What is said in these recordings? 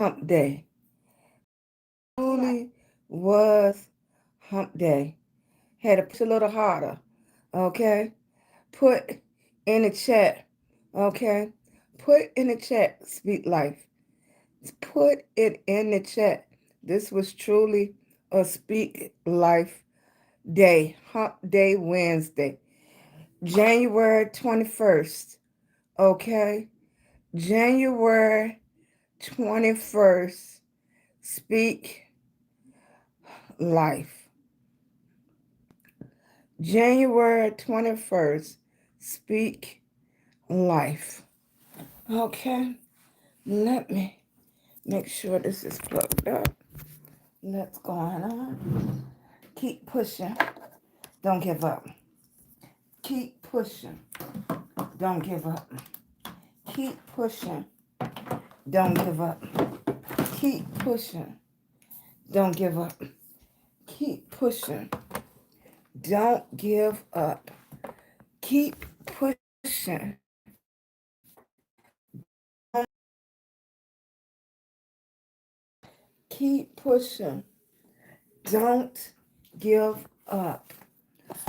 hump day. Truly was hump day. Had to push a little harder. Okay? Put in the chat. Okay? Put in the chat, Speak Life. Put it in the chat. This was truly a Speak Life day. Hump Day Wednesday. January 21st. Okay? January 21st. Speak Life. January 21st. Speak Life. Okay? Let me make sure this is plugged up. What's going on? Keep pushing. Don't give up. Keep pushing. Don't give up. Keep pushing. Don't give up. Keep pushing. Don't give up. Keep pushing. Don't give up. Keep pushing. Keep pushing. Don't give up.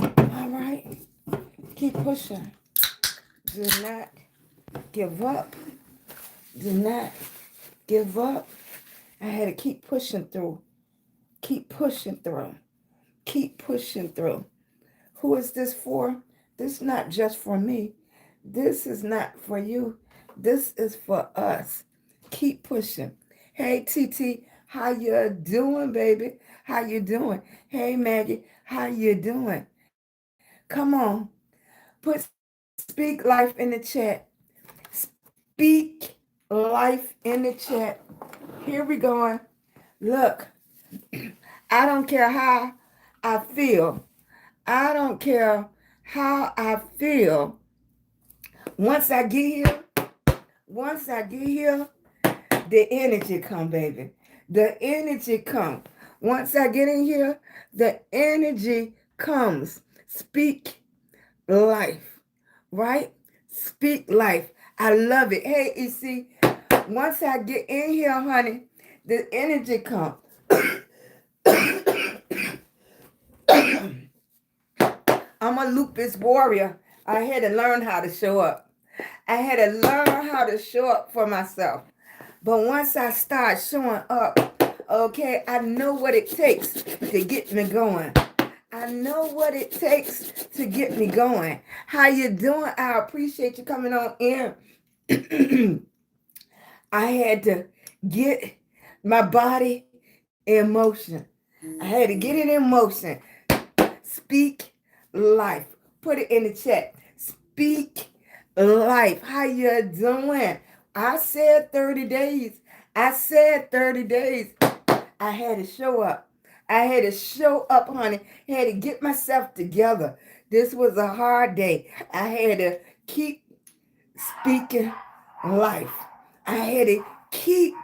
All right? Keep pushing. Do not give up. Do not give up. I had to keep pushing through. Keep pushing through. Keep pushing through. Who is this for? This is not just for me. This is not for you. This is for us. Keep pushing. Hey, TT, how you doing, baby? How you doing? Hey, Maggie, how you doing? Come on. Put Speak Life in the chat. Speak Life in the chat. Here we go. Look, I don't care how I feel. I don't care how I feel. Once I get here, the energy come, baby. The energy come. Once I get in here, the energy comes. Speak life, right? Speak life. I love it. Hey, EC, once I get in here, honey, the energy come. I'm a lupus warrior. I had to learn how to show up. I had to learn how to show up for myself. But once I start showing up, okay, I know what it takes to get me going. I know what it takes to get me going. How you doing? I appreciate you coming on in. I had to get my body in motion. I had to get it in motion. Speak life. Put it in the chat. Speak life. How you doing? I said 30 days. I said 30 days. I had to show up. I had to show up, honey. I had to get myself together. This was a hard day. I had to keep speaking life. I had to keep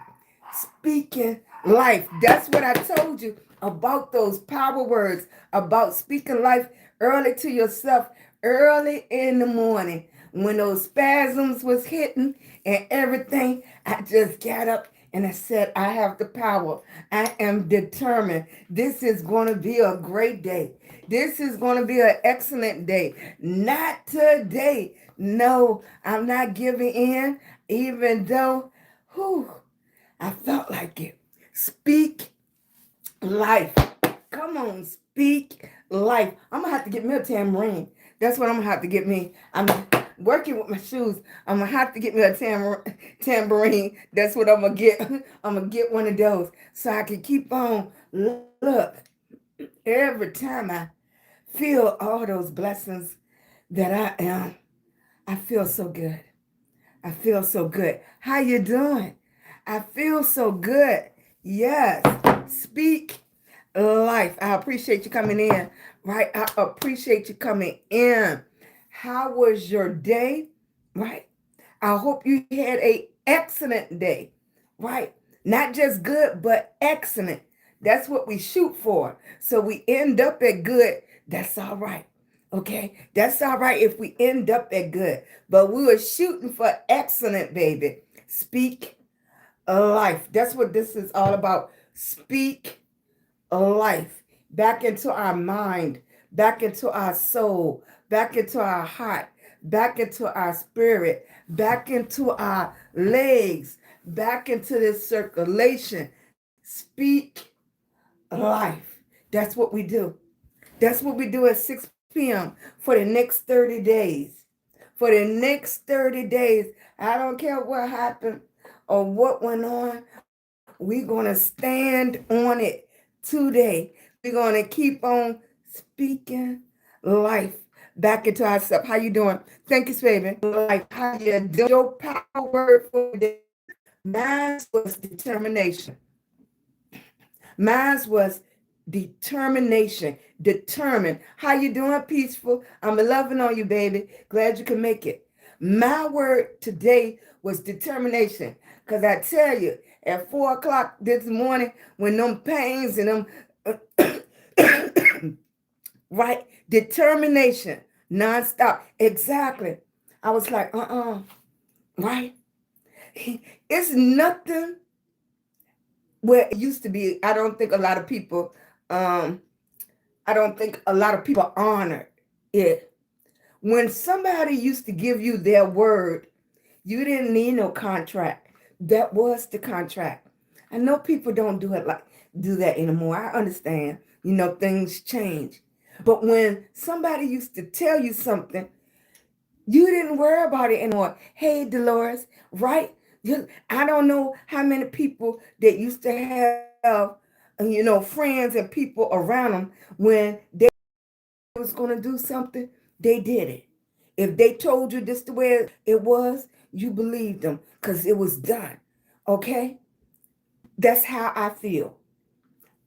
speaking life. That's what I told you about those power words, about speaking life early to yourself, early in the morning. When those spasms was hitting and everything, I just got up and I said, I have the power. I am determined. This is going to be a great day. This is going to be an excellent day. Not today. No, I'm not giving in, even though, whew, I felt like it. Speak life. Come on, speak life. I'm going to have to get me a tambourine. That's what I'm going to have to get me. I'm working with my shoes. I'm going to have to get me a tambourine. That's what I'm going to get. I'm going to get one of those so I can keep on. Look, every time I feel all those blessings that I am, I feel so good. I feel so good. How you doing? I feel so good. Yes. Speak life. I appreciate you coming in. Right? I appreciate you coming in. How was your day? Right? I hope you had an excellent day. Right? Not just good, but excellent. That's what we shoot for. So we end up at good. That's all right. Okay? That's all right if we end up at good. But we were shooting for excellent, baby. Speak life. That's what this is all about. Speak life back into our mind, back into our soul, back into our heart, back into our spirit, back into our legs, back into this circulation. Speak life. That's what we do. That's what we do at 6 p.m. for the next 30 days. For the next 30 days, I don't care what happened or what went on. We're going to stand on it today. We're going to keep on speaking life back into ourselves. How you doing? Thank you, baby. Like, how you doing? Your power word for the day. Mine was determination. Mine was determination. Determined. How you doing, peaceful? I'm loving on you, baby. Glad you can make it. My word today was determination. Because I tell you, at 4 o'clock this morning, when them pains and them, right, determination, nonstop. Exactly. I was like, right? It's nothing where it used to be. I don't think a lot of people, honored it. When somebody used to give you their word, you didn't need no contract. That was the contract. I know people don't do that anymore. I understand. Things change. But when somebody used to tell you something, you didn't worry about it anymore. Hey, Dolores, right? I don't know how many people that used to have, friends and people around them when they was going to do something, they did it. If they told you this the way it was, you believed them because it was done. Okay? That's how I feel.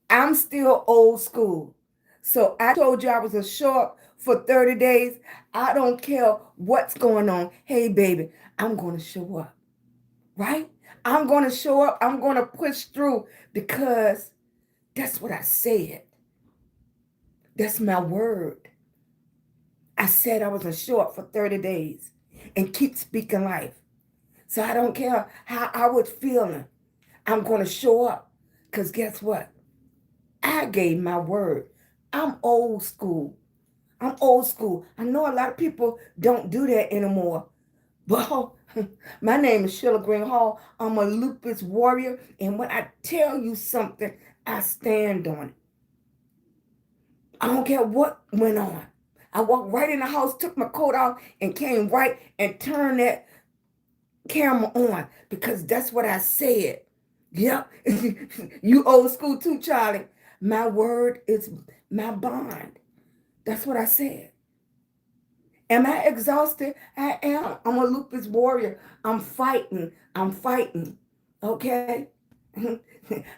I'm still old school. So I told you I was a show up for 30 days. I don't care what's going on. Hey, baby, I'm going to show up. Right? I'm going to show up. I'm going to push through because that's what I said. That's my word. I said I was going to show up for 30 days and keep speaking life. So I don't care how I was feeling. I'm going to show up because guess what? I gave my word. I'm old school. I'm old school. I know a lot of people don't do that anymore. Well, my name is SheilagreenHall. I'm a lupus warrior. And when I tell you something, I stand on it. I don't care what went on. I walked right in the house, took my coat off, and came right and turned that camera on because that's what I said. Yep. You old school too, Charlie. My word is my bond. That's what I said. Am I exhausted? I am. I'm a lupus warrior. I'm fighting. Okay?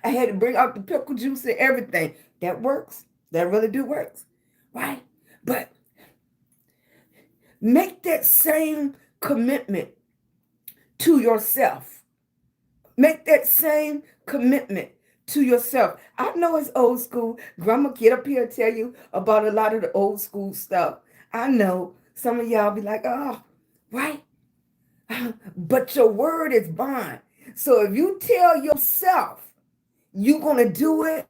I had to bring out the pickle juice and everything. That works. That really do works. Right? But make that same commitment to yourself. Make that same commitment to yourself. I know it's old school. Grandma get up here and tell you about a lot of the old school stuff. I know some of y'all be like, oh, right? But your word is bond. So if you tell yourself you're going to do it,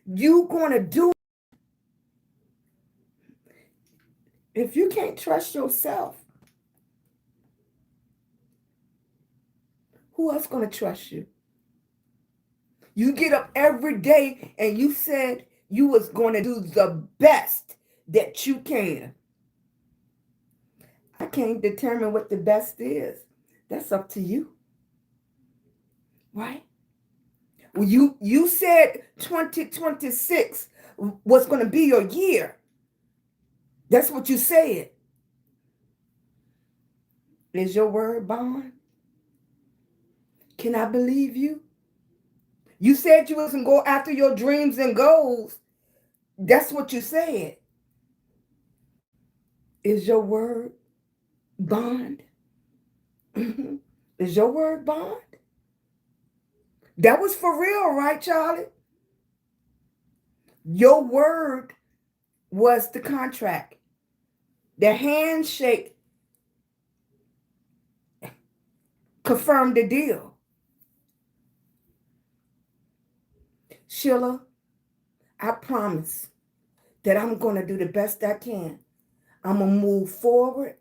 you're going to do it. If you can't trust yourself, who else going to trust you? You get up every day and you said you was going to do the best that you can. I can't determine what the best is. That's up to you. Right? Well, you said 2026 was going to be your year. That's what you said. Is your word bond? Can I believe you? You said you wasn't go after your dreams and goals. That's what you said. Is your word bond? Is your word bond? That was for real, right, Charlie? Your word was the contract. The handshake confirm the deal. Sheila, I promise that I'm going to do the best I can. I'm going to move forward.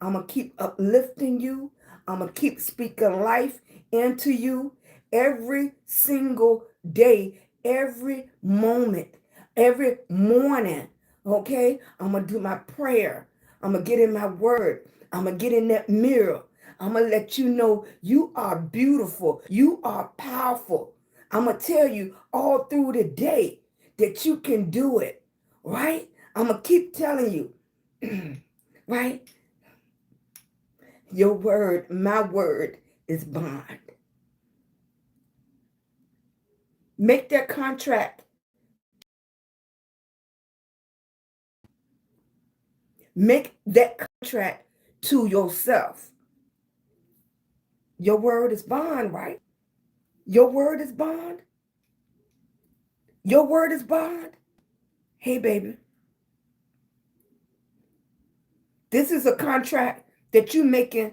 I'm going to keep uplifting you. I'm going to keep speaking life into you every single day, every moment, every morning. Okay? I'm going to do my prayer. I'm going to get in my word. I'm going to get in that mirror. I'm going to let you know you are beautiful. You are powerful. I'm going to tell you all through the day that you can do it. Right? I'm going to keep telling you. Right? Your word, my word is bond. Make that contract. Make that contract to yourself. Your word is bond, right? Your word is bond. Your word is bond. Hey, baby. This is a contract that you're making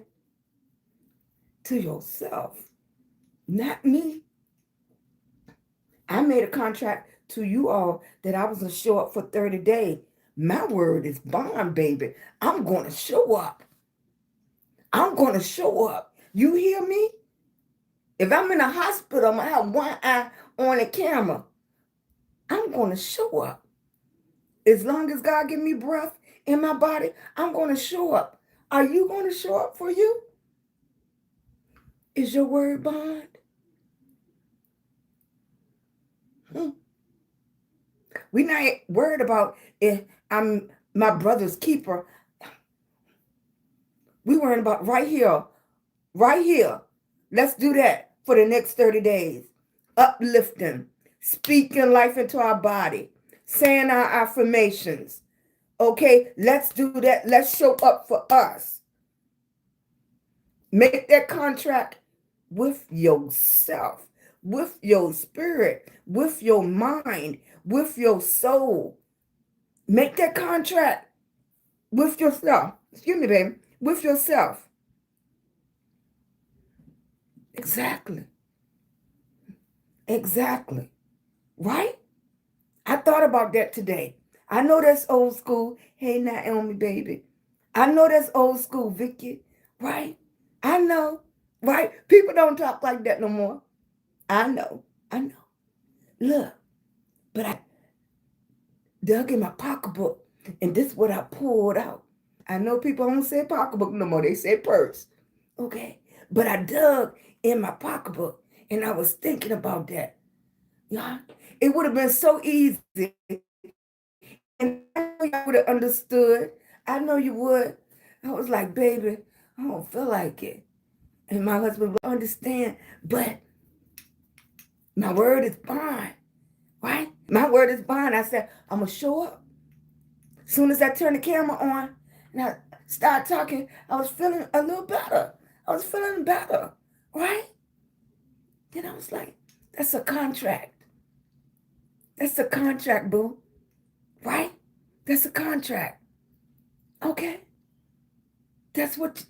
to yourself, not me. I made a contract to you all that I was going to show up for 30 days. My word is bond, baby. I'm going to show up. I'm going to show up. You hear me? If I'm in a hospital, I'm going to have one eye on the camera. I'm going to show up. As long as God give me breath in my body, I'm going to show up. Are you going to show up for you? Is your word bond? We're not worried about if I'm my brother's keeper. We worrying about right here. Right here. Let's do that for the next 30 days. Uplifting, speaking life into our body, saying our affirmations. Okay, let's do that. Let's show up for us. Make that contract with yourself, with your spirit, with your mind, with your soul. Make that contract with yourself. Excuse me, baby. With yourself. Exactly. Exactly. Right? I thought about that today. I know that's old school. Hey, Naomi, baby. I know that's old school, Vicky. Right? I know. Right? People don't talk like that no more. I know. I know. Look, but I dug in my pocketbook, and this is what I pulled out. I know people don't say pocketbook no more. They say purse. Okay? But I dug in my pocketbook, and I was thinking about that. Yeah, it would have been so easy, and I know you would have understood. I know you would. I was like, baby, I don't feel like it. And my husband would understand, but my word is bond, right? My word is bond. I said, I'm going to show up. As soon as I turned the camera on and I started talking, I was feeling a little better. I was feeling better, right? Then I was like, that's a contract. That's a contract, boo. Right? That's a contract. Okay? That's what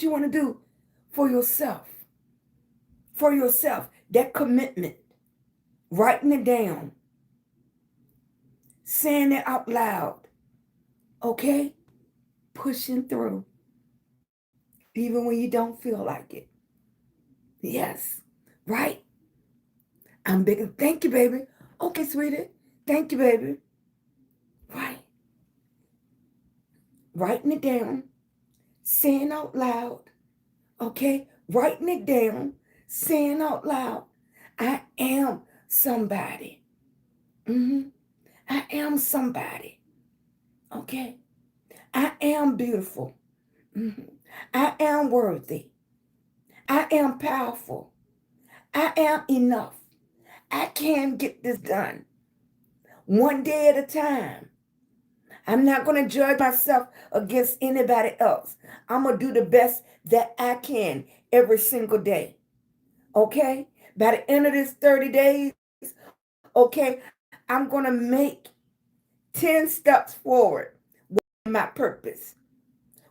you want to do for yourself. For yourself. That commitment. Writing it down. Saying it out loud. Okay? Pushing through. Even when you don't feel like it. Yes. Right? I'm big. Thank you, baby. Okay, sweetie. Thank you, baby. Right. Writing it down. Saying out loud. Okay? Writing it down. Saying out loud. I am somebody. I am somebody. Okay? I am beautiful. I am worthy. I am powerful. I am enough. I can get this done. One day at a time. I'm not going to judge myself against anybody else. I'm going to do the best that I can every single day. Okay? By the end of this 30 days, okay, I'm going to make 10 steps forward with my purpose.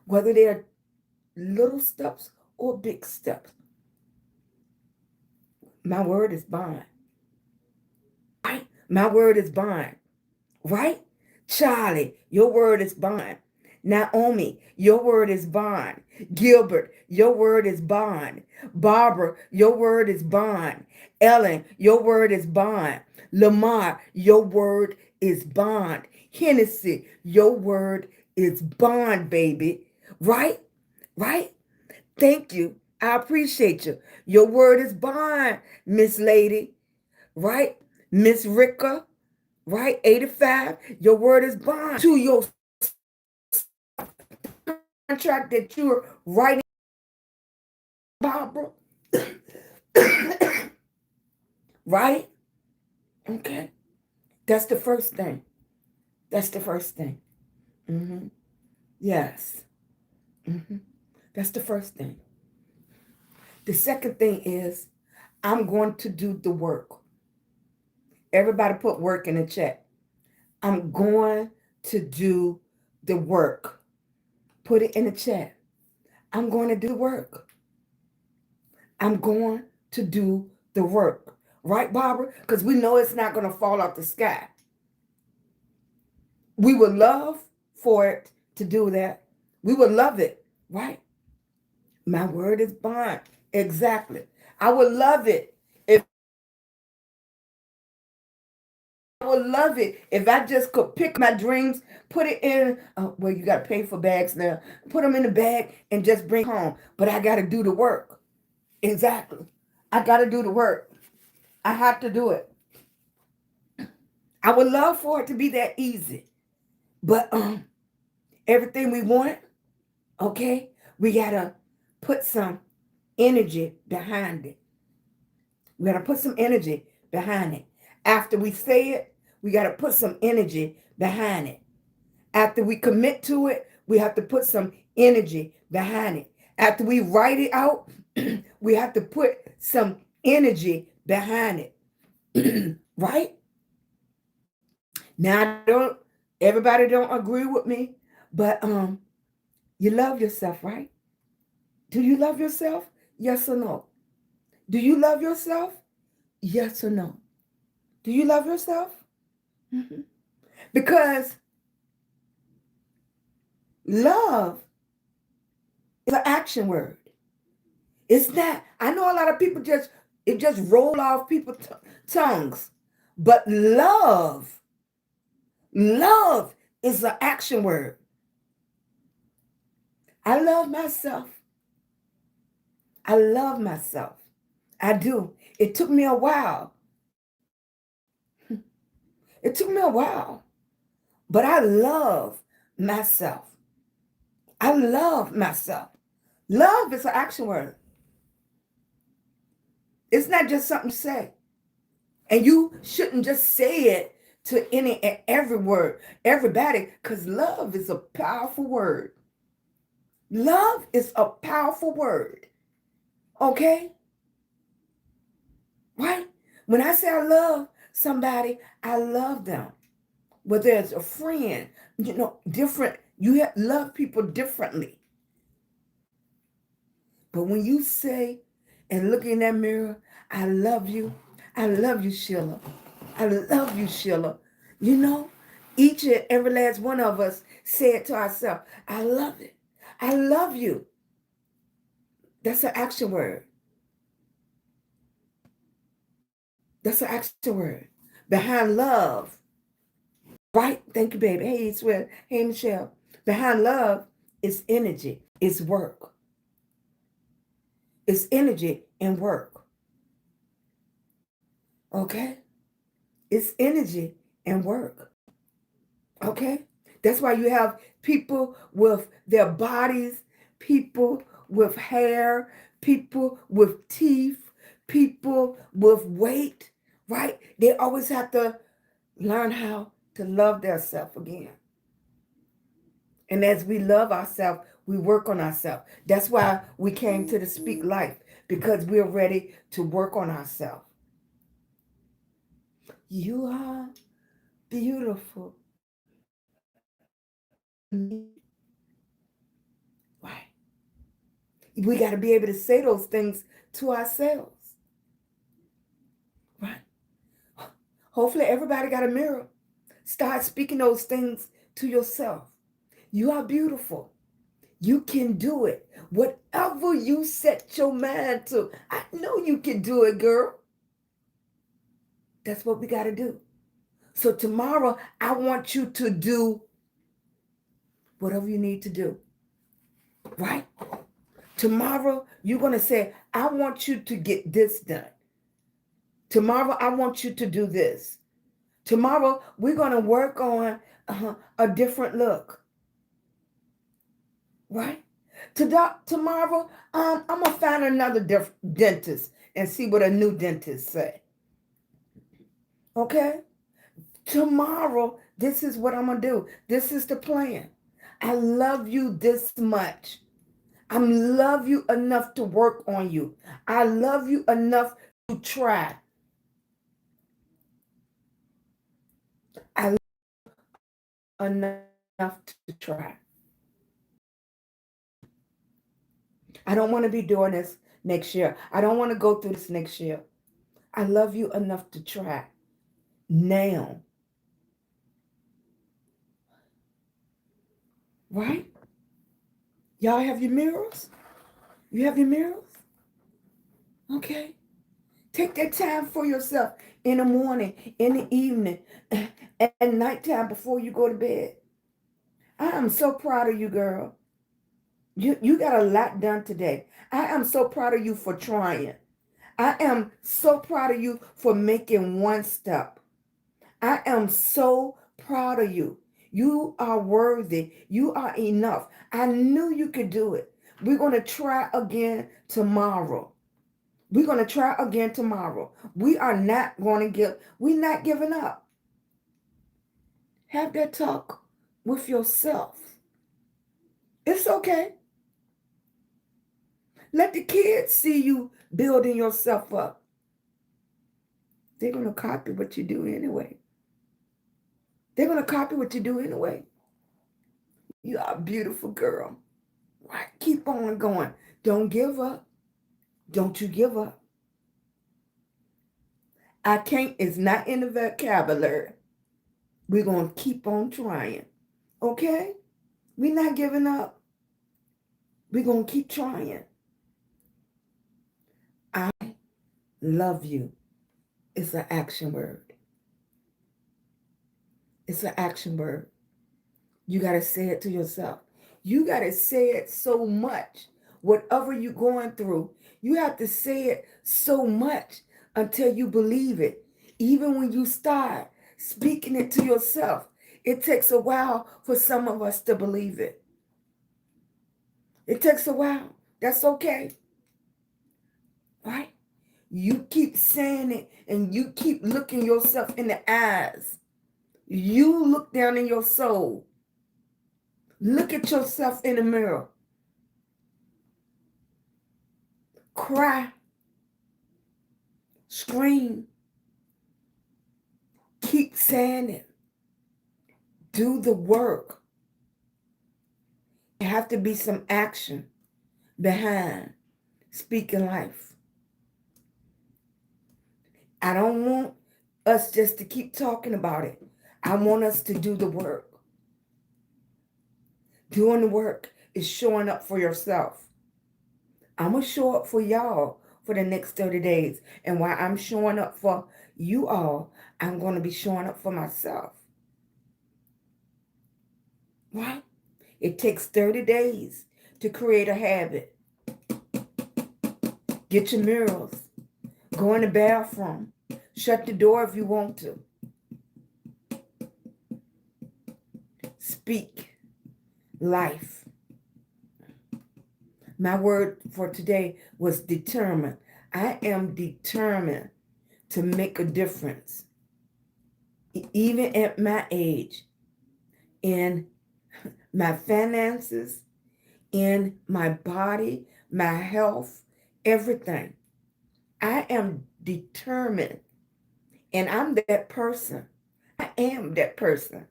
Whether they're little steps or big steps. My word is bond. Right? My word is bond. Right? Charlie, your word is bond. Naomi, your word is bond. Gilbert, your word is bond. Barbara, your word is bond. Ellen, your word is bond. Lamar, your word is bond. Hennessy, your word is bond, baby. Right? Right? Thank you. I appreciate you. Your word is bond, Miss Lady. Right? Miss Ricka, right? 85. Your word is bond to your contract that you're writing, Barbara. Right? Okay. That's the first thing. That's the first thing. Yes. That's the first thing. The second thing is I'm going to do the work. Everybody put work in the chat. I'm going to do the work. Put it in the chat. I'm going to do the work. I'm going to do the work. Right, Barbara? Because we know it's not going to fall off the sky. We would love for it to do that. We would love it, right? My word is bond. Exactly. I would love it if I just could pick my dreams, put it in. Well, you got to pay for bags now. Put them in the bag and just bring home. But I got to do the work. Exactly. I got to do the work. I have to do it. I would love for it to be that easy. But everything we want, okay, we got to put some energy behind it. We got to put some energy behind it. After we say it, we got to put some energy behind it. After we commit to it, we have to put some energy behind it. After we write it out, we have to put some energy behind it. Right? Now, everybody don't agree with me, but you love yourself, right? Do you love yourself? Yes or no? Do you love yourself? Yes or no? Do you love yourself? Mm-hmm. Because love is an action word. It's not. I know a lot of people just roll off people's tongues, but love is an action word. I love myself. I love myself. I do. It took me a while. It took me a while, but I love myself. I love myself. Love is an action word. It's not just something you say. And you shouldn't just say it to any and every word, everybody, because love is a powerful word. Love is a powerful word. Okay? Right? When I say I love somebody, I love them. Whether it's a friend, different. You love people differently. But when you say and look in that mirror, I love you. I love you, Sheila. I love you, Sheila. Each and every last one of us say it to ourselves. I love it. I love you. That's an action word. That's an action word. Behind love, right? Thank you, baby. Hey, Sweat. Hey, Michelle. Behind love is energy. It's work. It's energy and work. Okay? It's energy and work. Okay? That's why you have people with their bodies, people with hair, people with teeth, people with weight, right? They always have to learn how to love themselves again. And as we love ourselves, we work on ourselves. That's why we came to the Speak Life, because we're ready to work on ourselves. You are beautiful. Right. We got to be able to say those things to ourselves. Hopefully everybody got a mirror. Start speaking those things to yourself. You are beautiful. You can do it. Whatever you set your mind to, I know you can do it, girl. That's what we got to do. So tomorrow, I want you to do whatever you need to do, right? Tomorrow, you're going to say, I want you to get this done. Tomorrow, I want you to do this. Tomorrow, we're going to work on a different look, right? Tomorrow, I'm going to find another dentist and see what a new dentist say. Okay? Tomorrow, this is what I'm going to do. This is the plan. I love you this much. I love you enough to work on you. I love you enough to try. I love you enough to try. I don't want to be doing this next year. I don't want to go through this next year. I love you enough to try now. Right? Y'all have your mirrors? You have your mirrors? Okay. Take that time for yourself in the morning, in the evening, and nighttime before you go to bed. I am so proud of you, girl. You got a lot done today. I am so proud of you for trying. I am so proud of you for making one step. I am so proud of you. You are worthy. You are enough. I knew you could do it. We're going to try again tomorrow. We're going to try again tomorrow. We're not giving up. Have that talk with yourself. It's okay. Let the kids see you building yourself up. They're going to copy what you do anyway. They're going to copy what you do anyway. You are a beautiful girl. Right? Keep on going. Don't give up. Don't you give up. I can't is not in the vocabulary. We're going to keep on trying. Okay? We're not giving up. We're going to keep trying. I love you. It's an action word. It's an action word. You got to say it to yourself. You got to say it so much. Whatever you're going through, you have to say it so much until you believe it. Even when you start speaking it to yourself, it takes a while for some of us to believe it. It takes a while. That's okay. Right? You keep saying it and you keep looking yourself in the eyes. You look down in your soul. Look at yourself in the mirror. Cry. Scream. Keep saying it. Do the work. There have to be some action behind speaking life. I don't want us just to keep talking about it. I want us to do the work. Doing the work is showing up for yourself. I'm going to show up for y'all for the next 30 days. And while I'm showing up for you all, I'm going to be showing up for myself. Right? It takes 30 days to create a habit. Get your mirrors. Go in the bathroom. Shut the door if you want to. Speak life. My word for today was determined. I am determined to make a difference, even at my age, in my finances, in my body, my health, everything. I am determined, and I'm that person. I am that person.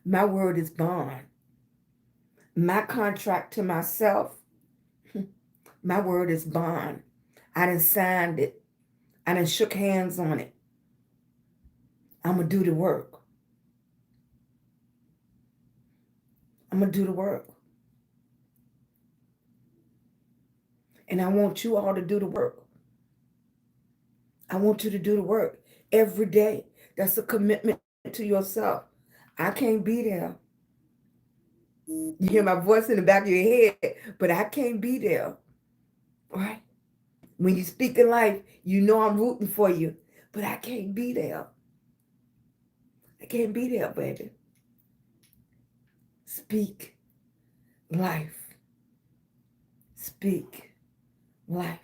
My word is bond. My contract to myself, my word is bond. I done signed it. I done shook hands on it. I'm going to do the work. I'm going to do the work. And I want you all to do the work. I want you to do the work every day. That's a commitment to yourself. I can't be there. You hear my voice in the back of your head, but I can't be there. Right? When you speak in life, you know I'm rooting for you, but I can't be there. I can't be there, baby. Speak life. Speak life.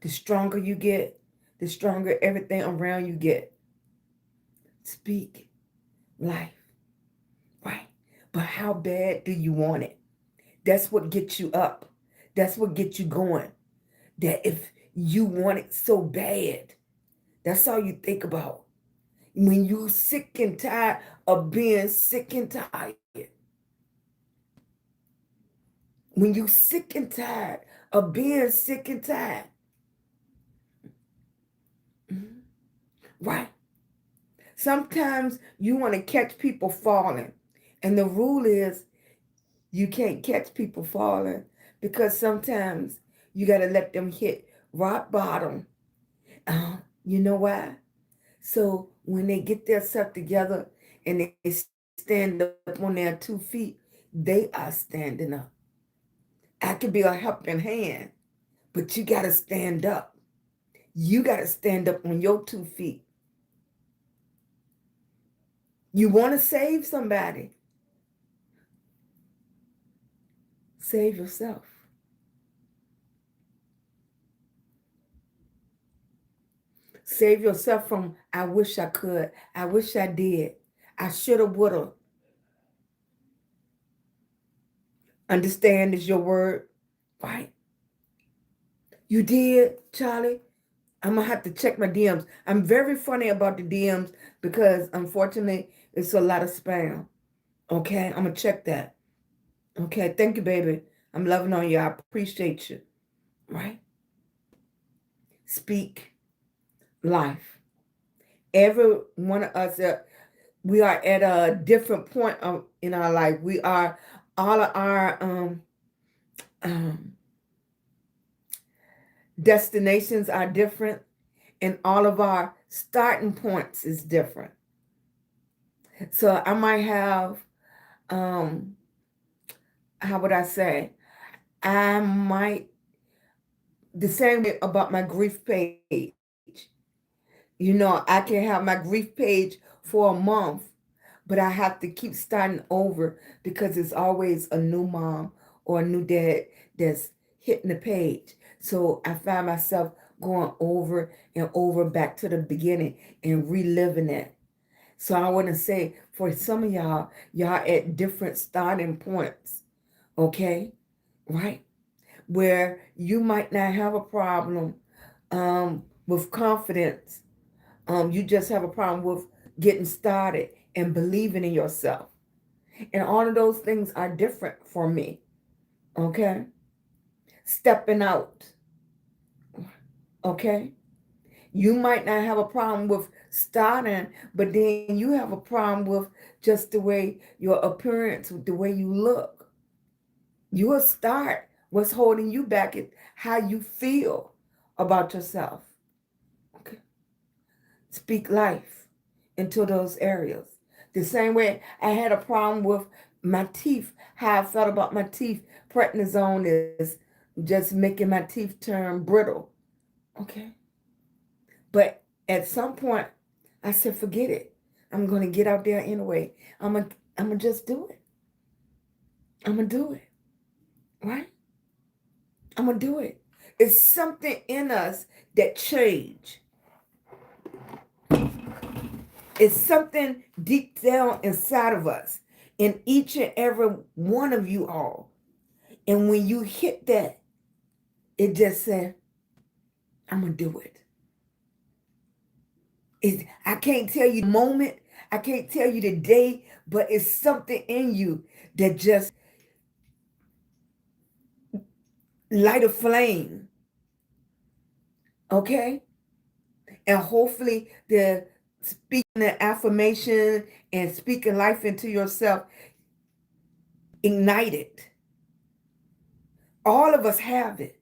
The stronger you get, the stronger everything around you get. Speak life. Right? But how bad do you want it? That's what gets you up. That's what gets you going. That if you want it so bad, that's all you think about. When you sick and tired of being sick and tired. When you sick and tired of being sick and tired. Right? Sometimes you want to catch people falling. And the rule is you can't catch people falling because sometimes you got to let them hit rock bottom. You know why? So when they get their stuff together and they stand up on their 2 feet, they are standing up. I could be a helping hand, but you got to stand up. You got to stand up on your 2 feet. You want to save somebody. Save yourself. Save yourself from, I wish I could. I wish I did. I should have, would have. Understand is your word, right? You did, Charlie. I'm going to have to check my DMs. I'm very funny about the DMs because, unfortunately, it's a lot of spam. Okay? I'm going to check that. Okay? Thank you, baby. I'm loving on you. I appreciate you. Right? Speak life. Every one of us, we are at a different point in our life. We are, all of our destinations are different, and all of our starting points is different. So I might have, how would I say? I might, the same way about my grief page. You know, I can have my grief page for a month, but I have to keep starting over because it's always a new mom or a new dad that's hitting the page. So I find myself going over and over back to the beginning and reliving it. So I want to say for some of y'all at different starting points, okay? Right? Where you might not have a problem with confidence. You just have a problem with getting started and believing in yourself. And all of those things are different for me. Okay? Stepping out. Okay? You might not have a problem with starting, but then you have a problem with just the way your appearance, the way you look. You will start. What's holding you back is how you feel about yourself. Okay? Speak life into those areas. The same way I had a problem with my teeth, how I felt about my teeth. Prednisone is just making my teeth turn brittle. Okay? But at some point, I said, forget it. I'm going to get out there anyway. I'm gonna just do it. I'm going to do it. Right? I'm going to do it. It's something in us that change. It's something deep down inside of us, in each and every one of you all. And when you hit that, it just said, I'm going to do it. I can't tell you the moment. I can't tell you the day, but it's something in you that just light a flame. Okay? And hopefully the speak the affirmation and speaking life into yourself, ignite it. All of us have it.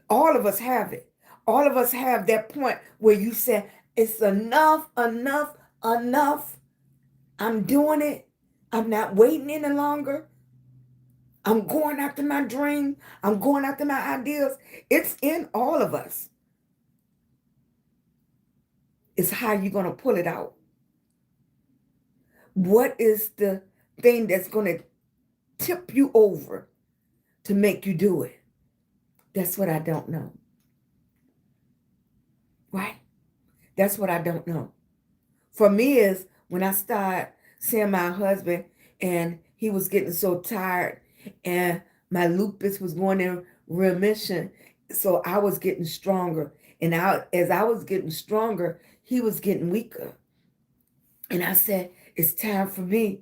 All of us have it. All of us have that point where you say, it's enough, enough, enough. I'm doing it. I'm not waiting any longer. I'm going after my dream. I'm going after my ideas. It's in all of us. It's how you're going to pull it out. What is the thing that's going to tip you over to make you do it? That's what I don't know. Right? That's what I don't know. For me is when I started seeing my husband and he was getting so tired and my lupus was going in remission. So I was getting stronger. And as I was getting stronger, he was getting weaker. And I said, it's time for me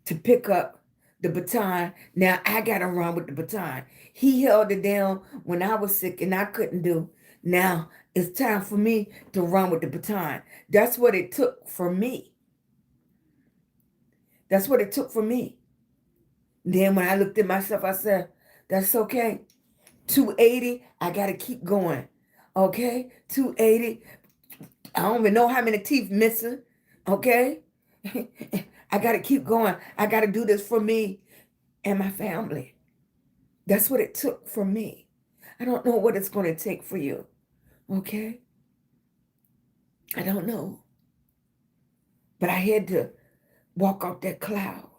to pick up the baton. Now I got to run with the baton. He held it down when I was sick and I couldn't do. Now it's time for me to run with the baton. That's what it took for me. That's what it took for me. Then when I looked at myself, I said, that's okay. 280, I got to keep going. Okay? 280. I don't even know how many teeth missing. Okay? I got to keep going. I got to do this for me and my family. That's what it took for me. I don't know what it's going to take for you. Okay? I don't know. But I had to walk off that cloud.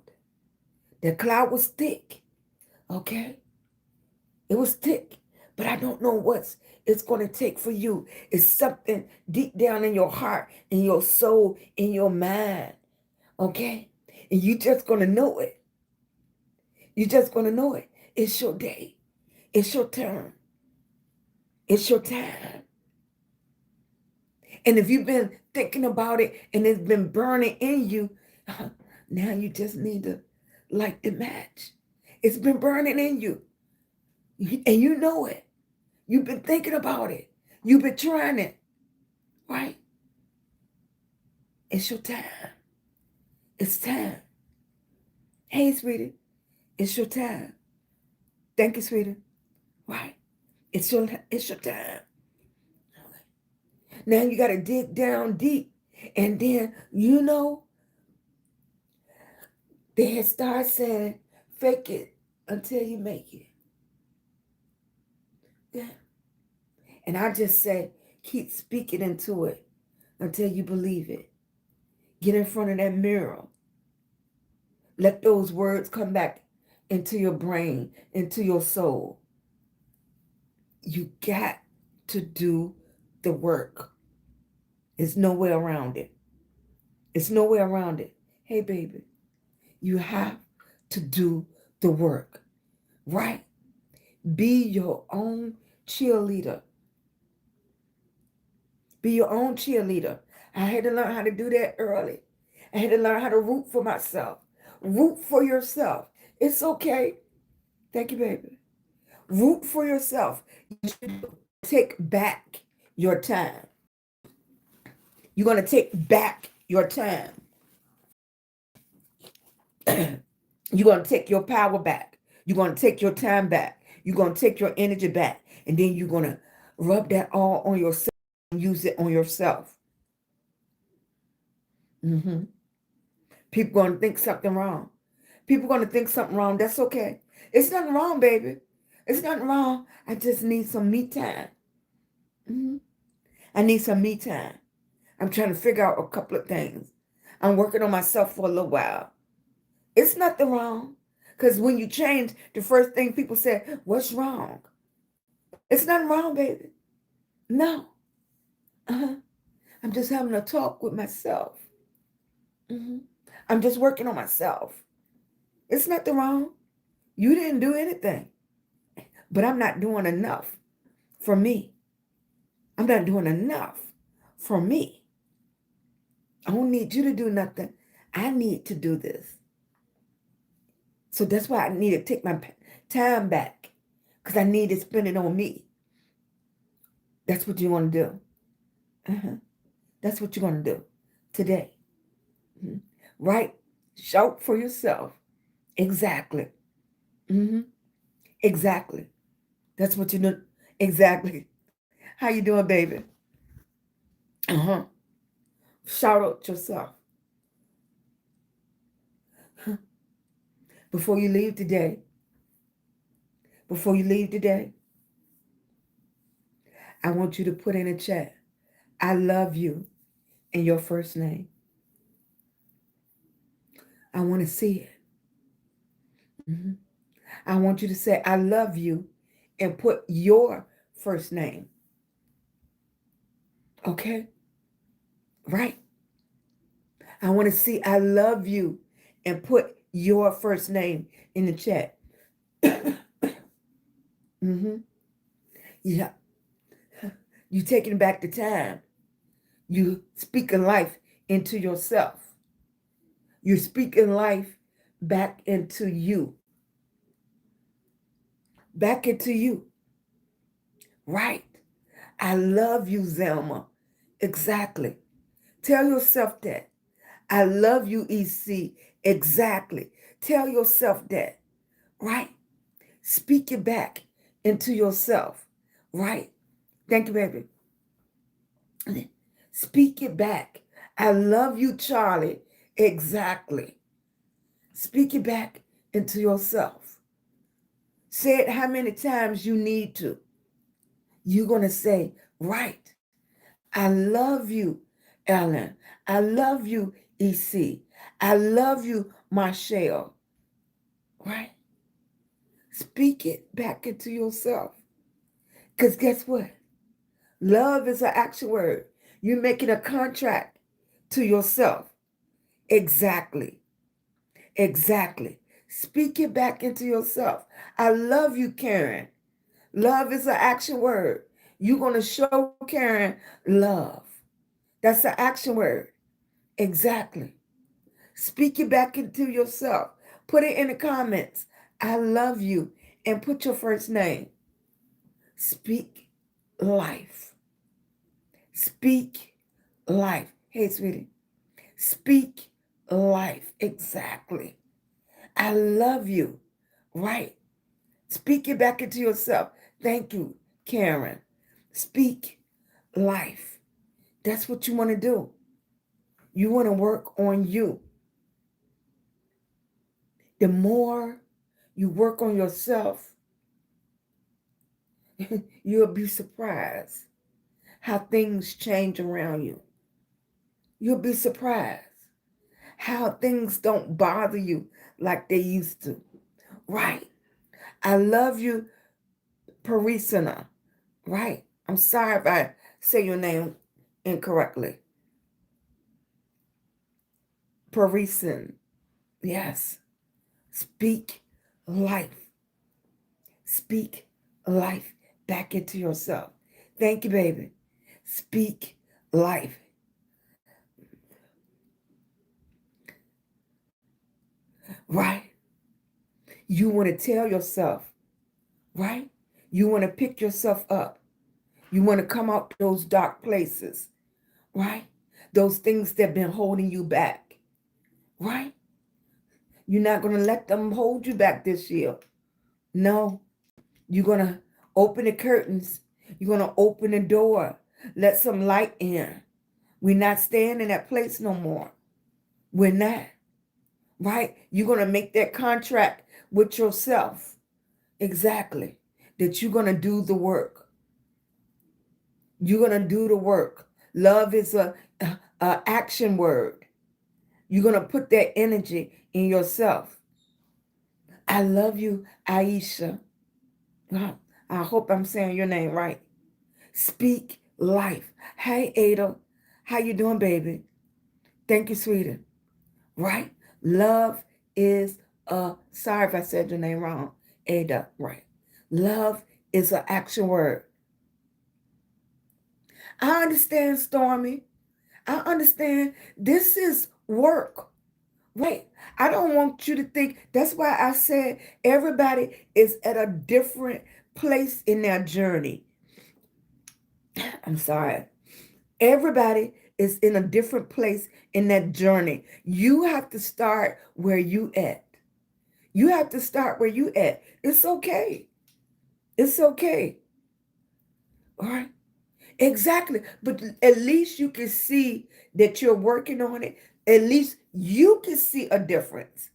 That cloud was thick. Okay? It was thick. But I don't know what it's going to take for you. It's something deep down in your heart, in your soul, in your mind. Okay? And you just going to know it. You're just going to know it. It's your day. It's your turn. It's your time. And if you've been thinking about it and it's been burning in you, now you just need to light the match. It's been burning in you. And you know it. You've been thinking about it. You've been trying it. Right? It's your time. It's time. Hey, sweetie. It's your time. Thank you, sweetie. Right? It's your time. Now you got to dig down deep. And then, they had started saying, fake it until you make it. Yeah. And I just say, keep speaking into it until you believe it. Get in front of that mirror. Let those words come back into your brain, into your soul. You got to do the work. There's no way around it. It's no way around it. Hey, baby, you have to do the work, right? Be your own cheerleader. Be your own cheerleader. I had to learn how to do that early. I had to learn how to root for myself. Root for yourself. It's okay. Thank you, baby. Root for yourself. Take back your time. You're going to take back your time. You're going to take your power back. You're going to take your time back. You're going to take your energy back. And then you're going to rub that all on yourself and use it on yourself. People going to think something wrong. People going to think something wrong. That's okay. It's nothing wrong, baby. It's nothing wrong. I just need some me time. I need some me time. I'm trying to figure out a couple of things. I'm working on myself for a little while. It's nothing wrong. Because when you change, the first thing people say, what's wrong? It's nothing wrong, baby. No. I'm just having a talk with myself. I'm just working on myself. It's nothing wrong. You didn't do anything. But I'm not doing enough for me. I'm not doing enough for me. I don't need you to do nothing. I need to do this. So that's why I need to take my time back. Because I need to spend it on me. That's what you want to do. That's what you're going to do today. Mhm. Right? Shout for yourself. Exactly. Exactly. That's what you do. Exactly. How you doing, baby? Uh-huh. Shout out yourself. Before you leave today, before you leave today, I want you to put in a chat, I love you in your first name. I want to see it. Mhm. I want you to say, I love you and put your first name. Okay? Right? I want to see, I love you and put your first name in the chat. hmm Yeah. You taking back the time. You speaking life into yourself. You're speaking life back into you. Back into you. Right. I love you, Zelma. Exactly. Tell yourself that. I love you, EC. Exactly. Tell yourself that. Right. Speak it back into yourself. Right. Thank you, baby. Speak it back. I love you, Charlie. Exactly. Speak it back into yourself. Say it how many times you need to. You're going to say, right. I love you, Ellen. I love you, EC. I love you, Marshall. Right? Speak it back into yourself. Because guess what? Love is an action word. You're making a contract to yourself. Exactly. Exactly. Speak it back into yourself. I love you, Karen. Love is an action word. You're going to show Karen love. That's the action word. Exactly. Speak it back into yourself. Put it in the comments. I love you. And put your first name. Speak life. Speak life. Hey, sweetie. Speak life. Exactly. I love you. Right. Speak it back into yourself. Thank you, Karen. Speak life. That's what you want to do. You want to work on you. The more you work on yourself, you'll be surprised how things change around you. You'll be surprised how things don't bother you like they used to. Right. I love you, Parisina. Right. I'm sorry if I say your name incorrectly. Parisin. Yes. Speak life. Speak life back into yourself. Thank you, baby. Speak life. Right? You want to tell yourself, right? You want to pick yourself up. You want to come out those dark places, right? Those things that have been holding you back, right? You're not going to let them hold you back this year. No, you're going to open the curtains. You're going to open the door. Let some light in. We're not staying in that place no more. We're not, right? You're going to make that contract with yourself. Exactly. That you're going to do the work. You're going to do the work. Love is a action word. You're going to put that energy in yourself. I love you, Aisha. I hope I'm saying your name right. Speak life. Hey, Ada. How you doing, baby? Thank you, sweetie. Right? Love is sorry if I said your name wrong. Ada, right. Love is an action word. I understand, Stormy. I understand this is work. Right. I don't want you to think, that's why I said everybody is at a different place in their journey. I'm sorry. Everybody is in a different place in that journey. You have to start where you at. You have to start where you at. It's okay. It's okay. All right. Exactly. But at least you can see that you're working on it. At least you can see a difference.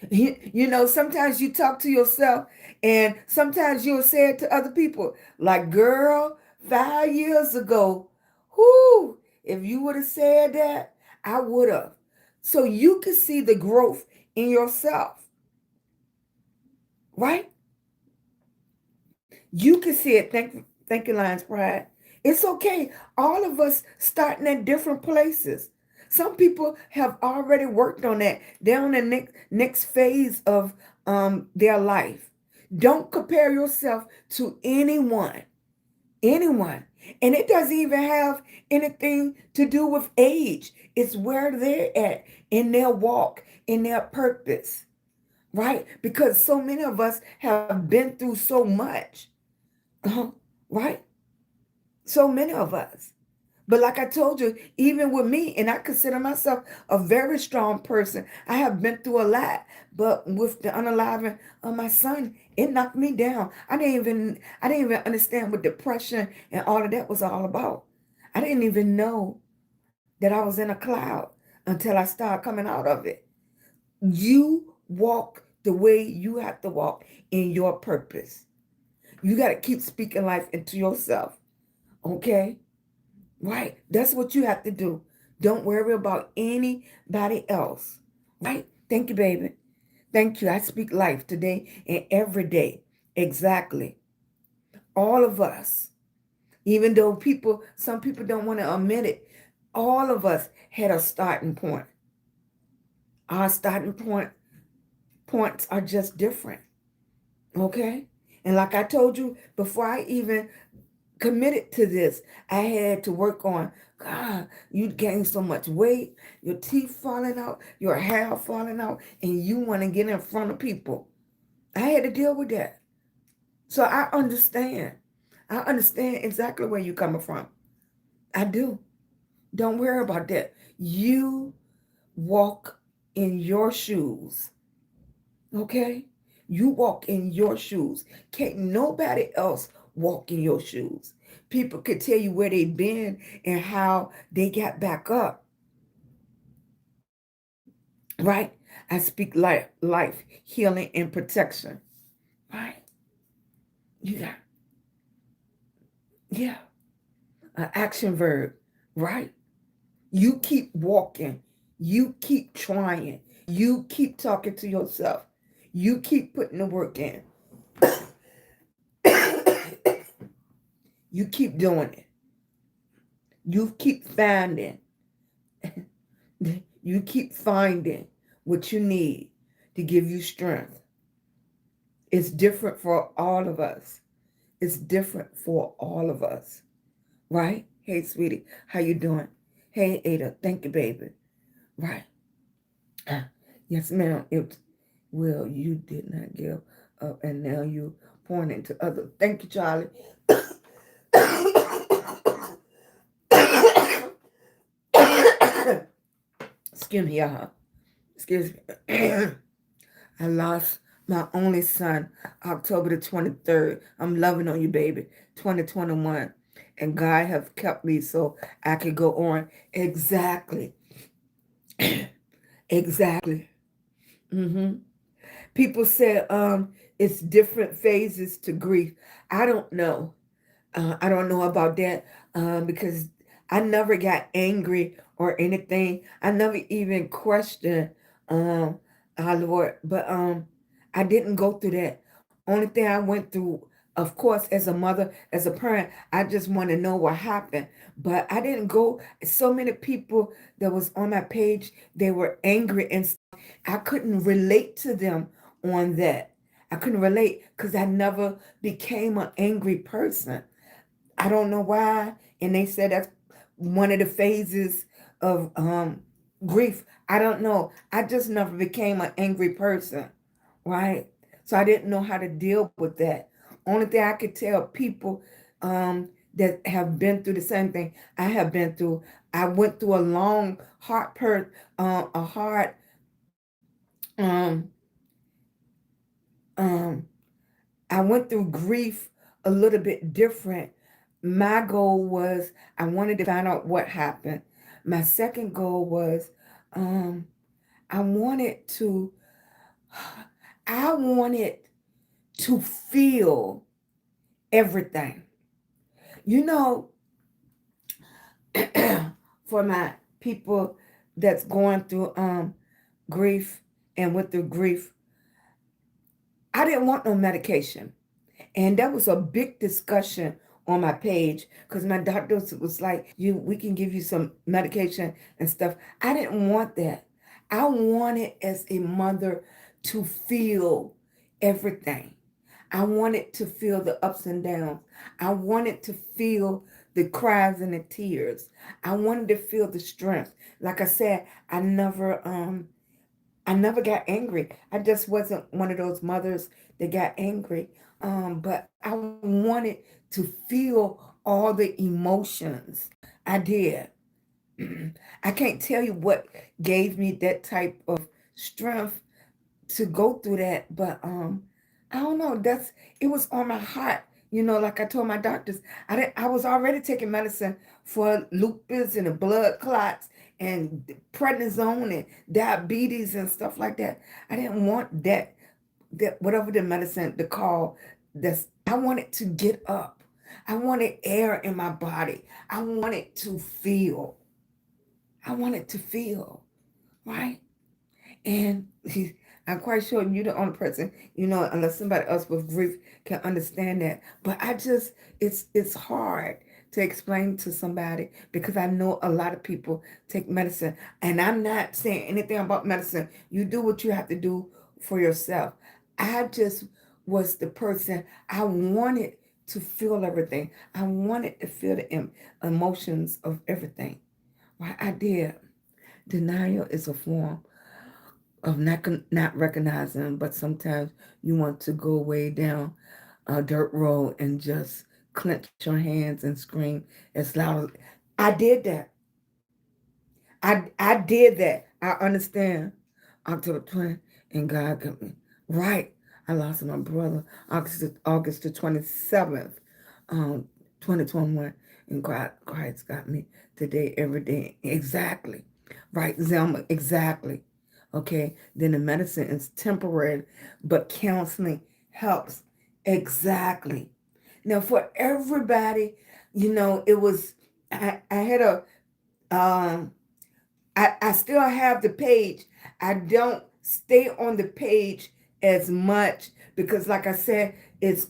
You know, sometimes you talk to yourself and sometimes you'll say it to other people. Like, girl, 5 years ago, whoo, if you would have said that, I would have. So you can see the growth in yourself, right? You can see it. Thank you, Lions Pride. It's okay. All of us starting at different places. Some people have already worked on that. They're on the next phase of their life. Don't compare yourself to anyone. Anyone. And it doesn't even have anything to do with age. It's where they're at in their walk, in their purpose. Right? Because so many of us have been through so much. Right? So many of us. But like I told you, even with me, and I consider myself a very strong person, I have been through a lot. But with the unaliving of my son, it knocked me down. I didn't even understand what depression and all of that was all about. I didn't even know that I was in a cloud until I started coming out of it. You walk the way you have to walk in your purpose. You got to keep speaking life into yourself. Okay? Right? That's what you have to do. Don't worry about anybody else. Right? Thank you, baby. Thank you. I speak life today and every day. Exactly. All of us, even though some people don't want to admit it, all of us had a starting point. Our points are just different. Okay? And like I told you before I even committed to this, I had to work on, God, you gained so much weight, your teeth falling out, your hair falling out, and you want to get in front of people. I had to deal with that. So I understand. I understand exactly where you're coming from. I do. Don't worry about that. You walk in your shoes. Okay? You walk in your shoes. Can't nobody else walk in your shoes. People could tell you where they've been and how they got back up. Right? I speak life, healing, and protection. Right? You got, yeah, an action verb. Right? You keep walking. You keep trying. You keep talking to yourself. You keep putting the work in. You keep doing it. You keep finding. You keep finding what you need to give you strength. It's different for all of us. It's different for all of us. Right? Hey, sweetie, how you doing? Hey, Ada, thank you, baby. Right. Yes, ma'am. Well, you did not give up, and now you point into others. Thank you, Charlie. Excuse me, y'all. Excuse me. I lost my only son October the 23rd. I'm loving on you, baby. 2021. And God have kept me so I could go on. Exactly. Exactly. hmm People say it's different phases to grief. I don't know. I don't know about that because I never got angry or anything. I never even questioned our Lord, but I didn't go through that. Only thing I went through, of course, as a mother, as a parent, I just want to know what happened. But I didn't go. So many people that was on my page, they were angry and stuff. I couldn't relate to them on that. I couldn't relate because I never became an angry person. I don't know why. And they said that's one of the phases of grief. I don't know. I just never became an angry person, right? So I didn't know how to deal with that. Only thing I could tell people, that have been through the same thing I have been through. I went through a long, a hard, um, um, I went through grief a little bit different. My goal was I wanted to find out what happened. My second goal was um, I wanted to I wanted to feel everything. You know, for my people that's going through grief and went through grief, I didn't want no medication. And that was a big discussion on my page because my doctor was like, we can give you some medication and stuff. I didn't want that. I wanted as a mother to feel everything. I wanted to feel the ups and downs. I wanted to feel the cries and the tears. I wanted to feel the strength. Like I said, I never got angry. I just wasn't one of those mothers that got angry. But I wanted to feel all the emotions. I did. I can't tell you what gave me that type of strength to go through that, but I don't know. It was on my heart. Like I told my doctors, I was already taking medicine for lupus and the blood clots and prednisone and diabetes and stuff like that. I didn't want that whatever the medicine the call that's I wanted to get up. I wanted air in my body. I wanted to feel. I wanted to feel, right? And I'm quite sure you're the only person, unless somebody else with grief can understand that. But it's hard to explain to somebody because I know a lot of people take medicine. And I'm not saying anything about medicine. You do what you have to do for yourself. I just was the person, I wanted to feel everything. I wanted to feel the emotions of everything. Well, I did. Denial is a form of not recognizing, but sometimes you want to go way down a dirt road and just clench your hands and scream as loud as I did that. I did that. I understand. October 20th, and God got me right. I lost my brother August the 27th, 2021, and Christ got me today, every day. Exactly. Right, Zelma, exactly. Okay, then the medicine is temporary, but counseling helps. Exactly. Now, for everybody, it was, I had um, I still have the page. I don't stay on the page as much because, like I said, it's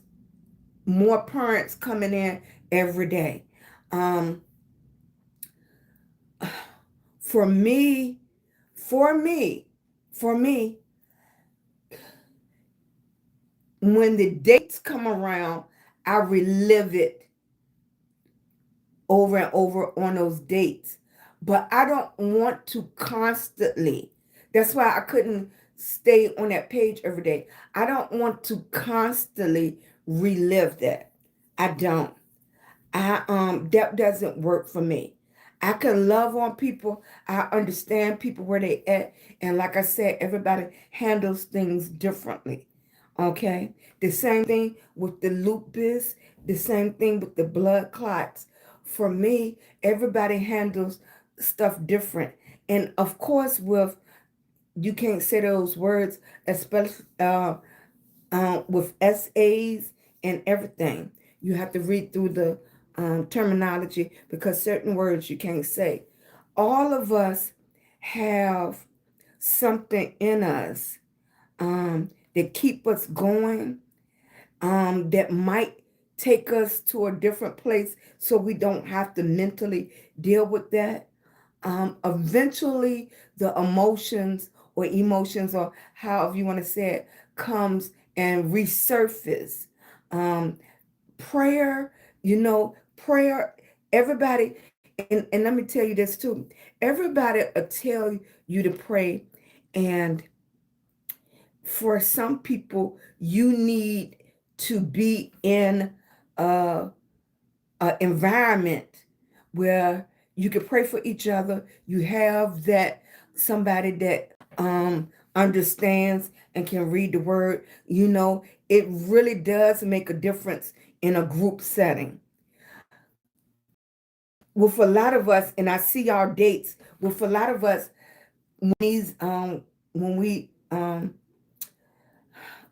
more parents coming in every day. Um, for me, for me, for me, when the dates come around, I relive it over and over on those dates. But I don't want to constantly. That's why I couldn't stay on that page every day. I don't want to constantly relive that. I don't. That doesn't work for me. I can love on people. I understand people where they at. And like I said, everybody handles things differently. Okay? The same thing with the lupus, the same thing with the blood clots. For me, everybody handles stuff different. And of course, you can't say those words, especially with essays and everything. You have to read through the terminology because certain words you can't say. All of us have something in us that keep us going, that might take us to a different place so we don't have to mentally deal with that. Eventually, the emotions, or however you want to say it, comes and resurface. Um, prayer, prayer, everybody, and let me tell you this too. Everybody will tell you to pray, and for some people, you need to be in a environment where you can pray for each other. You have that somebody that understands and can read the word. It really does make a difference in a group setting. With a lot of us, and I see our dates, with a lot of us, when these when we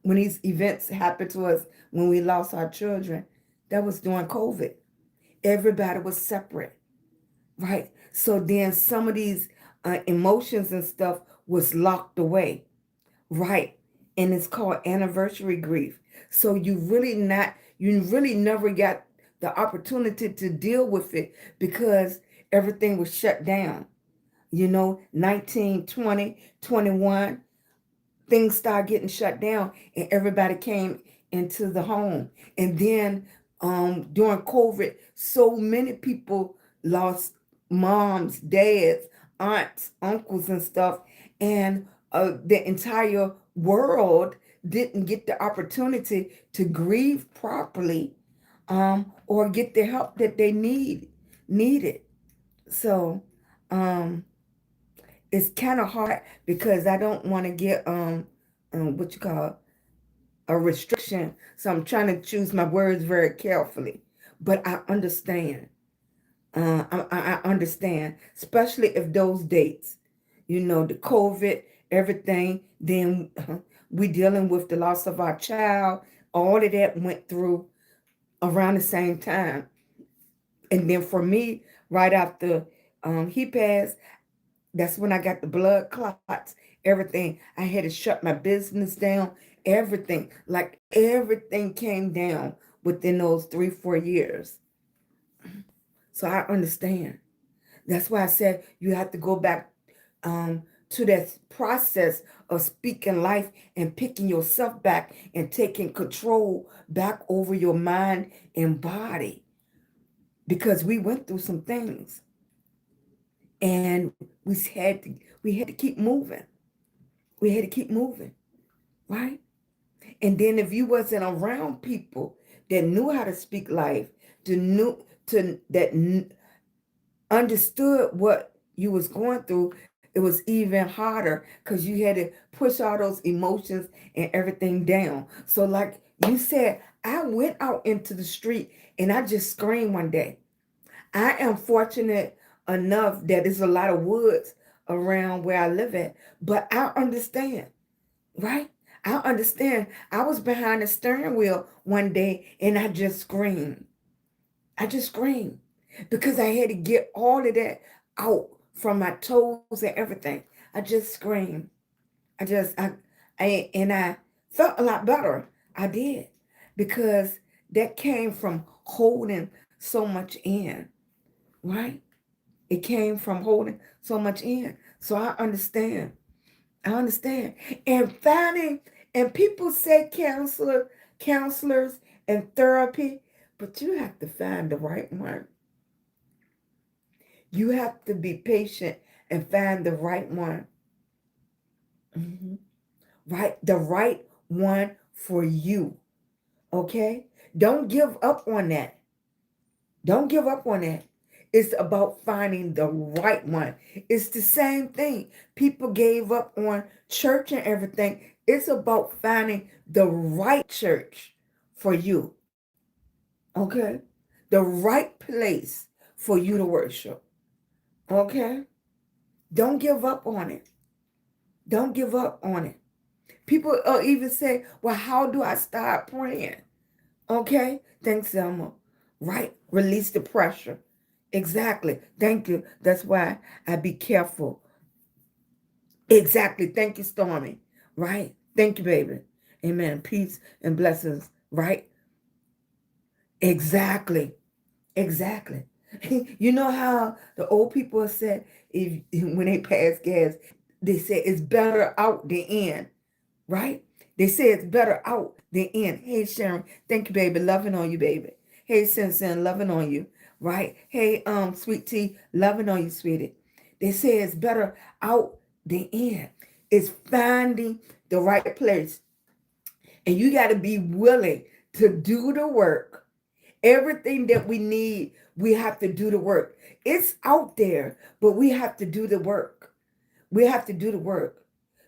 when these events happened to us, when we lost our children, that was during COVID. Everybody was separate, right? So then some of these emotions and stuff was locked away, right? And it's called anniversary grief. So you really never got the opportunity to deal with it because everything was shut down. 19, 20, 21, things started getting shut down and everybody came into the home. And then during COVID, so many people lost moms, dads, aunts, uncles, and stuff. And the entire world didn't get the opportunity to grieve properly or get the help that they needed. So it's kind of hard because I don't want to get what you call a restriction. So I'm trying to choose my words very carefully. But I understand. I understand, especially if those dates, the COVID, everything. Then we dealing with the loss of our child. All of that went through around the same time. And then for me, right after he passed, that's when I got the blood clots, everything. I had to shut my business down, everything. Like everything came down within those 3-4 years. So I understand. That's why I said you have to go back to that process of speaking life and picking yourself back and taking control back over your mind and body. Because we went through some things and we had to keep moving. We had to keep moving, right? And then if you wasn't around people that knew how to speak life, understood what you was going through, it was even harder because you had to push all those emotions and everything down. So like you said, I went out into the street and I just screamed one day. I am fortunate enough that there's a lot of woods around where I live at, but I understand, right? I understand. I was behind the steering wheel one day and I just screamed. I just screamed because I had to get all of that out from my toes and everything. I just screamed. I felt a lot better. I did because that came from holding so much in, right? It came from holding so much in. So I understand. I understand. And people say counselors and therapy, but you have to find the right one. You have to be patient and find the right one. Mhm. Right? The right one for you. Okay? Don't give up on that. Don't give up on that. It's about finding the right one. It's the same thing. People gave up on church and everything. It's about finding the right church for you. Okay? The right place for you to worship. Okay? Don't give up on it. Don't give up on it. People even say, well, how do I start praying? Okay? Thanks, Selma. Right? Release the pressure. Exactly. Thank you. That's why I be careful. Exactly. Thank you, Stormy. Right? Thank you, baby. Amen. Peace and blessings. Right? Exactly. Exactly. You know how the old people said if when they pass gas, they say it's better out than in, right? They say it's better out than in. Hey Sharon, thank you, baby. Loving on you, baby. Hey Sin, loving on you, right? Hey Sweet Tea, loving on you, sweetie. They say it's better out than in. It's finding the right place. And you got to be willing to do the work Everything that we need, we have to do the work. It's out there, but we have to do the work. We have to do the work.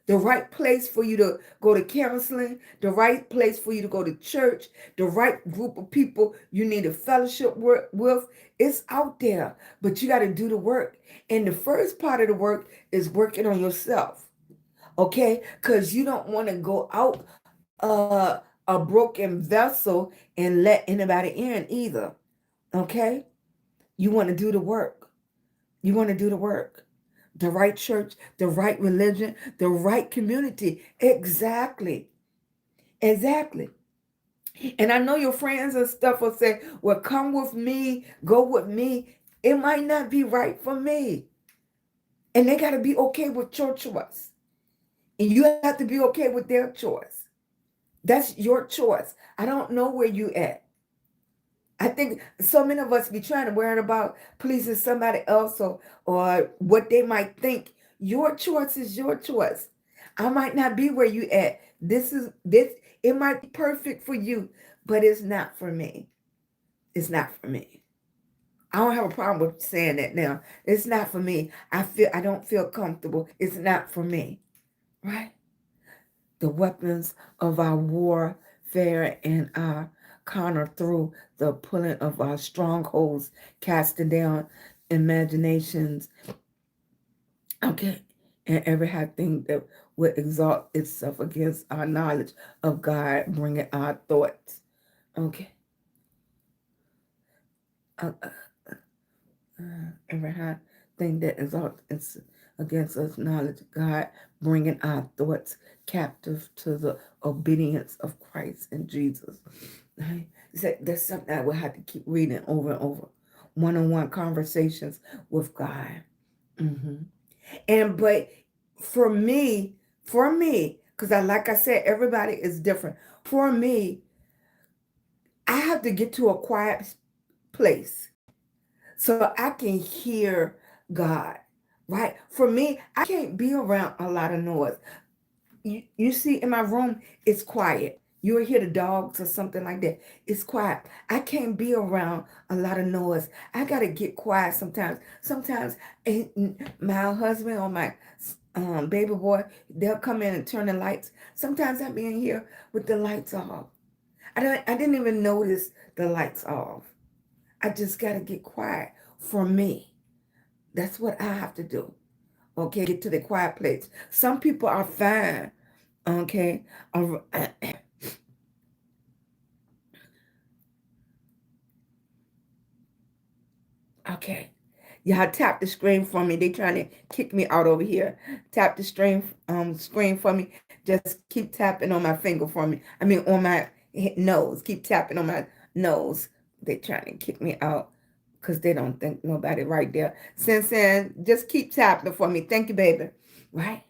The right place for you to go to counseling, the right place for you to go to church, the right group of people you need a fellowship with, it's out there, but you got to do the work. And the first part of the work is working on yourself, okay? Because you don't want to go out a broken vessel and let anybody in either, okay? You want to do the work. You want to do the work. The right church, the right religion, the right community. Exactly. Exactly. And I know your friends and stuff will say, well, come with me, go with me. It might not be right for me. And they got to be okay with your choice. And you have to be okay with their choice. That's your choice. I don't know where you at. I think so many of us be trying to worry about pleasing somebody else or what they might think. Your choice is your choice. I might not be where you at. This. It might be perfect for you, but it's not for me. It's not for me. I don't have a problem with saying that now. It's not for me. I don't feel comfortable. It's not for me. Right? The weapons of our warfare and our counter through the pulling of our strongholds, casting down imaginations, okay, and every high thing that would exalt itself against our knowledge of God, bringing our thoughts, okay, uh, every high thing that exalts against us knowledge of God, bringing our thoughts captive to the obedience of Christ and Jesus. Right? That's something I will have to keep reading over and over. One-on-one conversations with God. But for me, because like I said, everybody is different. For me, I have to get to a quiet place so I can hear God, right? For me, I can't be around a lot of noise. You see, in my room, it's quiet. You'll hear the dogs or something like that. It's quiet. I can't be around a lot of noise. I got to get quiet sometimes. Sometimes my husband or my baby boy, they'll come in and turn the lights. Sometimes I'll be in here with the lights off. I didn't even notice the lights off. I just got to get quiet for me. That's what I have to do. Okay, get to the quiet place. Some people are fine. Okay. Okay. Y'all tap the screen for me. They trying to kick me out over here. Tap the screen for me. Just keep tapping on my finger for me. I mean on my nose. Keep tapping on my nose. They trying to kick me out because they don't think nobody right there. Since just keep tapping for me. Thank you, baby. Right?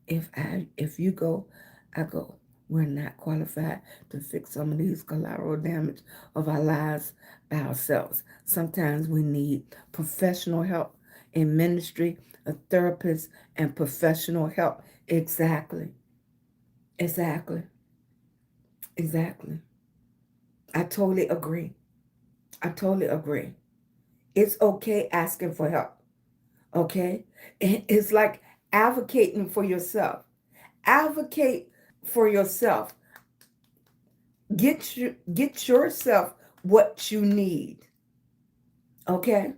If you go, I go. We're not qualified to fix some of these collateral damage of our lives by ourselves. Sometimes we need professional help in ministry, a therapist, and professional help. Exactly. Exactly. Exactly. I totally agree. I totally agree. It's okay asking for help. Okay? It's like advocating for yourself. Advocate for yourself. Get yourself what you need. Okay?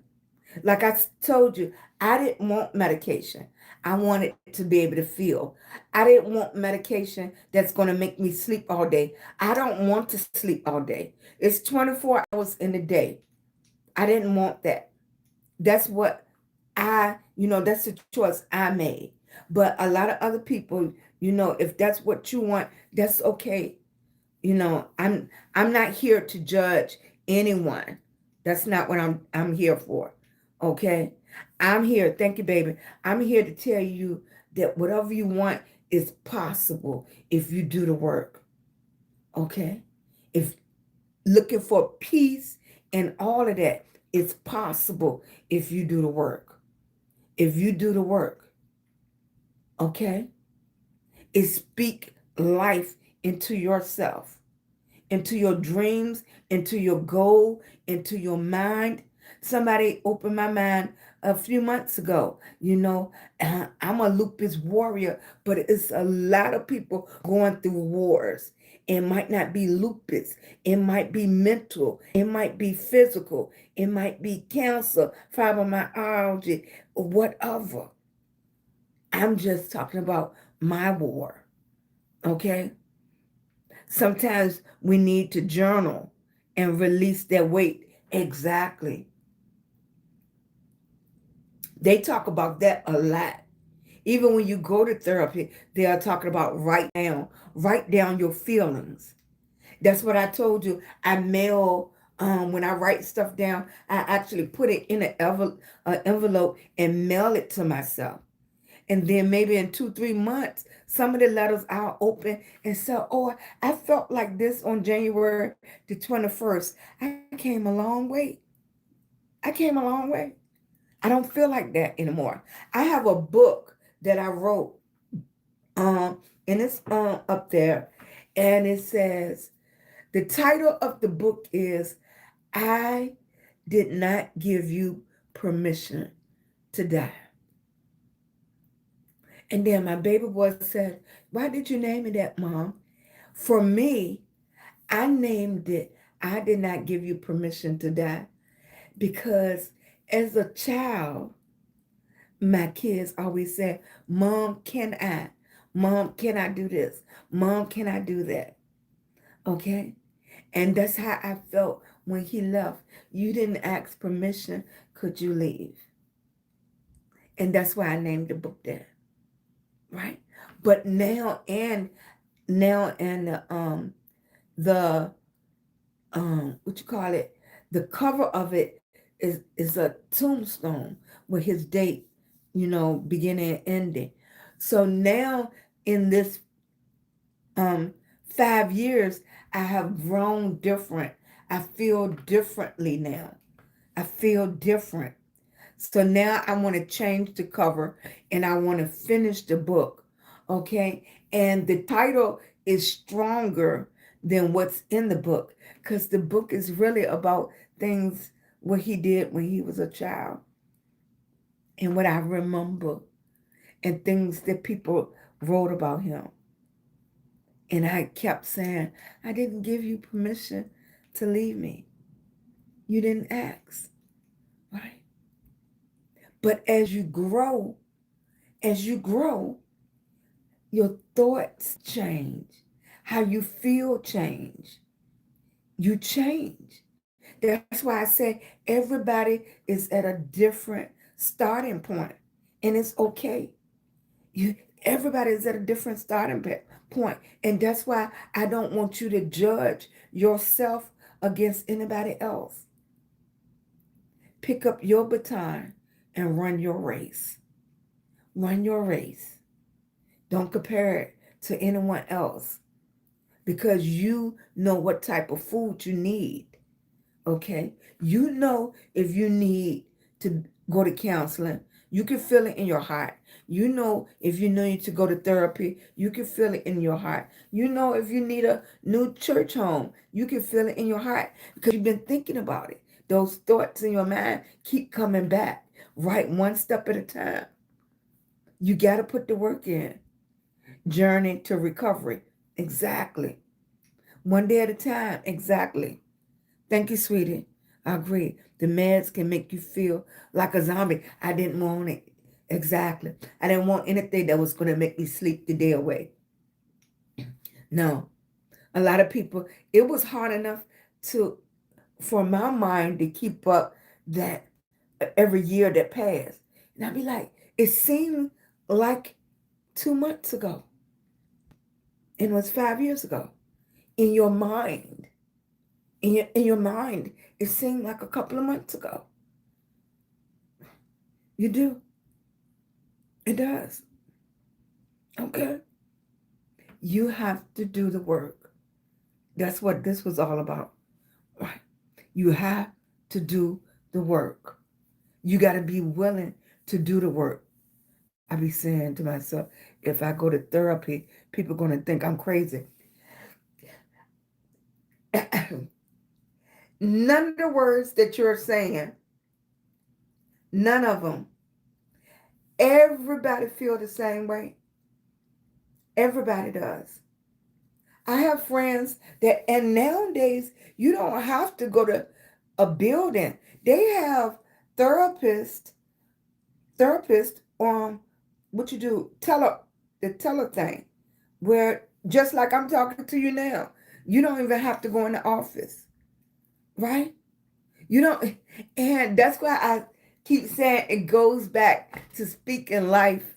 Like I told you, I didn't want medication. I wanted to be able to feel. I didn't want medication that's going to make me sleep all day. I don't want to sleep all day. It's 24 hours in a day. I didn't want that. That's what that's the choice I made. But a lot of other people, if that's what you want, that's okay. I'm not here to judge anyone. That's not what I'm here for. Okay? I'm here, thank you, baby. I'm here to tell you that whatever you want is possible if you do the work. Okay? If looking for peace and all of that, it's possible if you do the work. If you do the work. Okay? It speak life into yourself. into your dreams, into your goal, into your mind. Somebody opened my mind a few months ago. I'm a lupus warrior, but it's a lot of people going through wars. It might not be lupus. It might be mental. It might be physical. It might be cancer, fibromyalgia, whatever. I'm just talking about my war. Okay? Sometimes we need to journal and release that weight. Exactly. They talk about that a lot. Even when you go to therapy, they are talking about write down your feelings. That's what I told you. I mail, when I write stuff down, I actually put it in an envelope and mail it to myself. And then maybe in 2, 3 months, some of the letters I'll open and say, oh, I felt like this on January the 21st. I came a long way. I came a long way. I don't feel like that anymore. I have a book that I wrote, and it's up there, and it says, the title of the book is I Did Not Give You Permission to Die. And then my baby boy said, why did you name it that, Mom? For me, I named it I Did Not Give You Permission to Die because as a child, my kids always said, Mom, can I? Mom, can I do this? Mom, can I do that? Okay? And that's how I felt when he left. You didn't ask permission. Could you leave? And that's why I named the book that. Right? But now and the what you call it, the cover of it is a tombstone with his date, beginning and ending. So now in this 5 years, I have grown different. I feel differently now. I feel different. So now I want to change the cover and I want to finish the book. Okay. And the title is stronger than what's in the book because the book is really about things what he did when he was a child and what I remember and things that people wrote about him. And I kept saying, I didn't give you permission to leave me. You didn't ask, right? But as you grow, your thoughts change. How you feel change. You change. That's why I say everybody is at a different starting point, and it's okay. Everybody is at a different starting point, and that's why I don't want you to judge yourself against anybody else. Pick up your baton and run your race. Run your race. Don't compare it to anyone else because you know what type of food you need. Okay? You know if you need to go to counseling, you can feel it in your heart. You know if you need to go to therapy, you can feel it in your heart. You know if you need a new church home, you can feel it in your heart because you've been thinking about it. Those thoughts in your mind keep coming back, right? One step at a time. You got to put the work in. Journey to recovery. Exactly. One day at a time. Exactly. Thank you, sweetie. I agree. The meds can make you feel like a zombie. I didn't want it. Exactly. I didn't want anything that was going to make me sleep the day away. No. A lot of people, it was hard enough for my mind to keep up that every year that passed. And I'd be like, it seemed like 2 months ago. And it was 5 years ago. In your mind. In your mind, it seemed like a couple of months ago. You do. It does. Okay. You have to do the work. That's what this was all about. Right. You have to do the work. You got to be willing to do the work. I be saying to myself, if I go to therapy, people are going to think I'm crazy. None of the words that you're saying, none of them, everybody feel the same way. Everybody does. I have friends that, and nowadays you don't have to go to a building. They have therapists, on what you do, the tele thing, where just like I'm talking to you now, you don't even have to go in the office, right? You don't, and that's why I keep saying it goes back to speaking life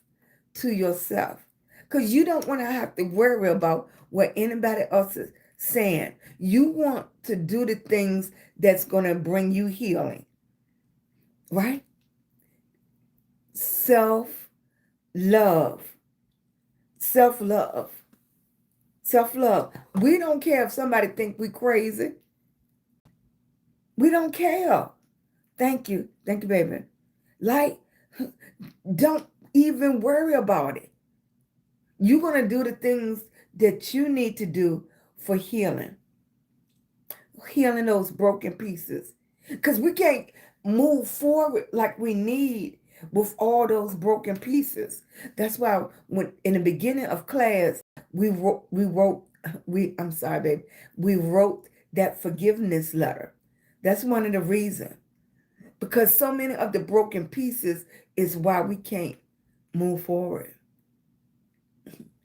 to yourself. Because you don't want to have to worry about what anybody else is saying. You want to do the things that's going to bring you healing, right? Self-love. Self-love. Self-love. We don't care if somebody think we crazy. We don't care. Thank you. Thank you, baby. Like, don't even worry about it. You're going to do the things that you need to do for healing. Healing those broken pieces. Because we can't move forward like we need with all those broken pieces. That's why when in the beginning of class, we wrote I'm sorry, babe. We wrote that forgiveness letter. That's one of the reasons. Because so many of the broken pieces is why we can't move forward.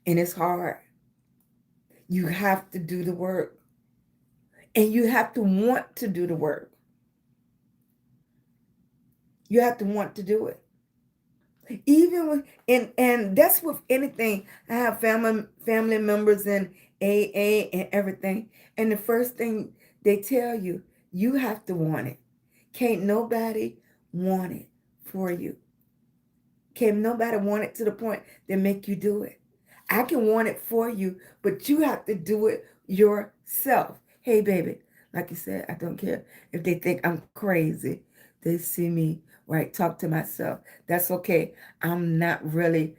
And it's hard. You have to do the work. And you have to want to do the work. You have to want to do it. Even with, and that's with anything. I have family members in AA and everything. And the first thing they tell you, you have to want it. Can't nobody want it for you. Can't nobody want it to the point that make you do it. I can want it for you, but you have to do it yourself. Hey, baby, like you said, I don't care if they think I'm crazy. They see me, right, talk to myself. That's okay. I'm not really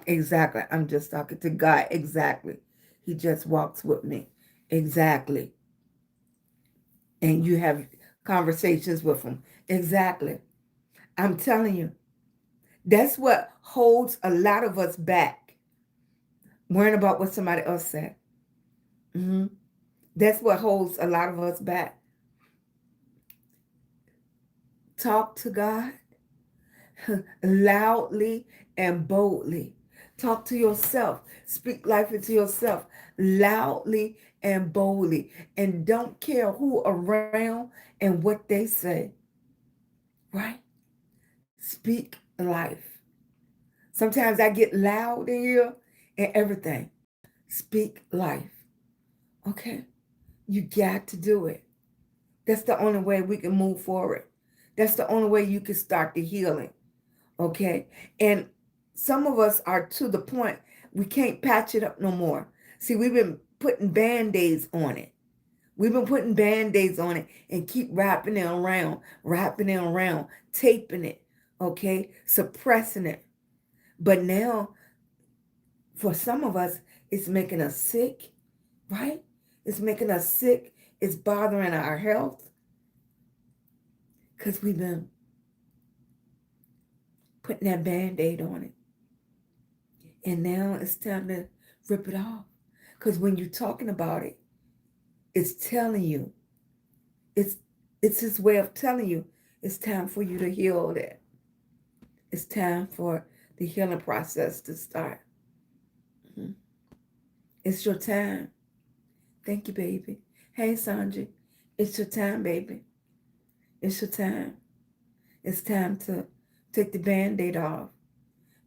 exactly. I'm just talking to God. Exactly. He just walks with me. Exactly. And you have conversations with him. Exactly. I'm telling you, that's what holds a lot of us back. Worrying about what somebody else said. Mm-hmm. That's what holds a lot of us back. Talk to God loudly and boldly. Talk to yourself. Speak life into yourself loudly and boldly. And don't care who around and what they say. Right? Speak life. Sometimes I get loud in here and everything. Speak life. Okay? You got to do it. That's the only way we can move forward. That's the only way you can start the healing. Okay? And some of us are to the point we can't patch it up no more. See, we've been putting Band-Aids on it. We've been putting Band-Aids on it and keep wrapping it around, taping it, okay? Suppressing it. But now, for some of us, it's making us sick, right? It's making us sick. It's bothering our health because we've been putting that Band-Aid on it. And now it's time to rip it off. Because when you're talking about it, it's telling you, it's his way of telling you, it's time for you to heal that. It's time for the healing process to start. Mm-hmm. It's your time. Thank you, baby. Hey, Sanji. It's your time, baby. It's your time. It's time to take the Band-Aid off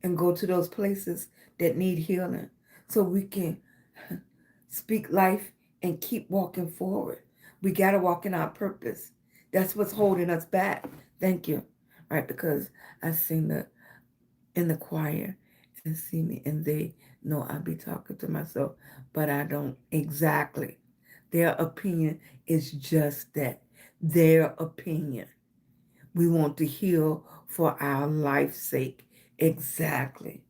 and go to those places that need healing so we can speak life and keep walking forward. We got to walk in our purpose. That's what's holding us back. Thank you. Right, because I sing in the choir and see me, and they know I be talking to myself, but I don't exactly. Their opinion is just that. Their opinion. We want to heal for our life's sake. Exactly.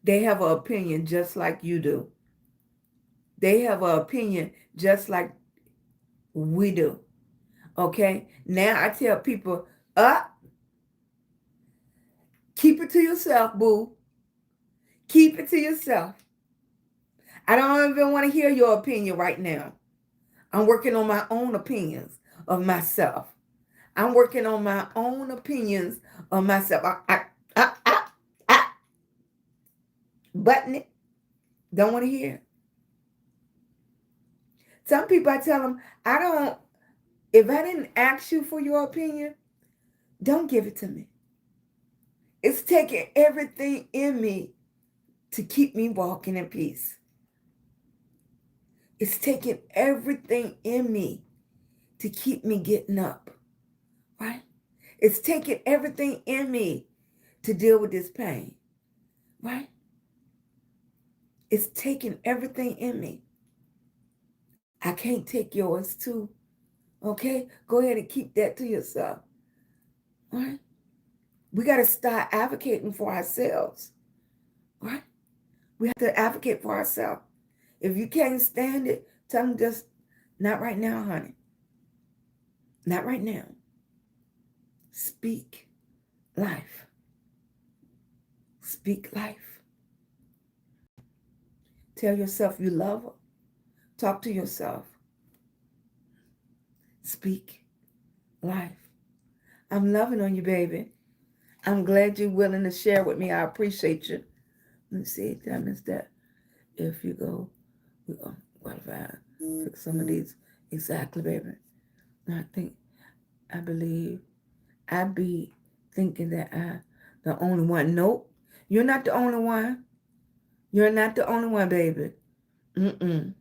They have an opinion just like you do. They have an opinion just like we do. Okay? Now I tell people, keep it to yourself, boo. Keep it to yourself. I don't even want to hear your opinion right now. I'm working on my own opinions of myself. I'm working on my own opinions of myself. I button it. Don't want to hear. Some people I tell them, if I didn't ask you for your opinion, don't give it to me. It's taking everything in me to keep me walking in peace. It's taking everything in me to keep me getting up, right? It's taking everything in me to deal with this pain, right? It's taking everything in me. I can't take yours too, okay? Go ahead and keep that to yourself, right? We got to start advocating for ourselves, right? We have to advocate for ourselves. If you can't stand it, tell them just, not right now, honey. Not right now. Speak life. Speak life. Tell yourself you love her. Talk to yourself. Speak life. I'm loving on you, baby. I'm glad you're willing to share with me. I appreciate you. Let me see. Did I miss that? If you go, what if I fix some of these? Exactly, baby. I believe I be thinking that I the only one. Nope. You're not the only one. You're not the only one, baby. I'm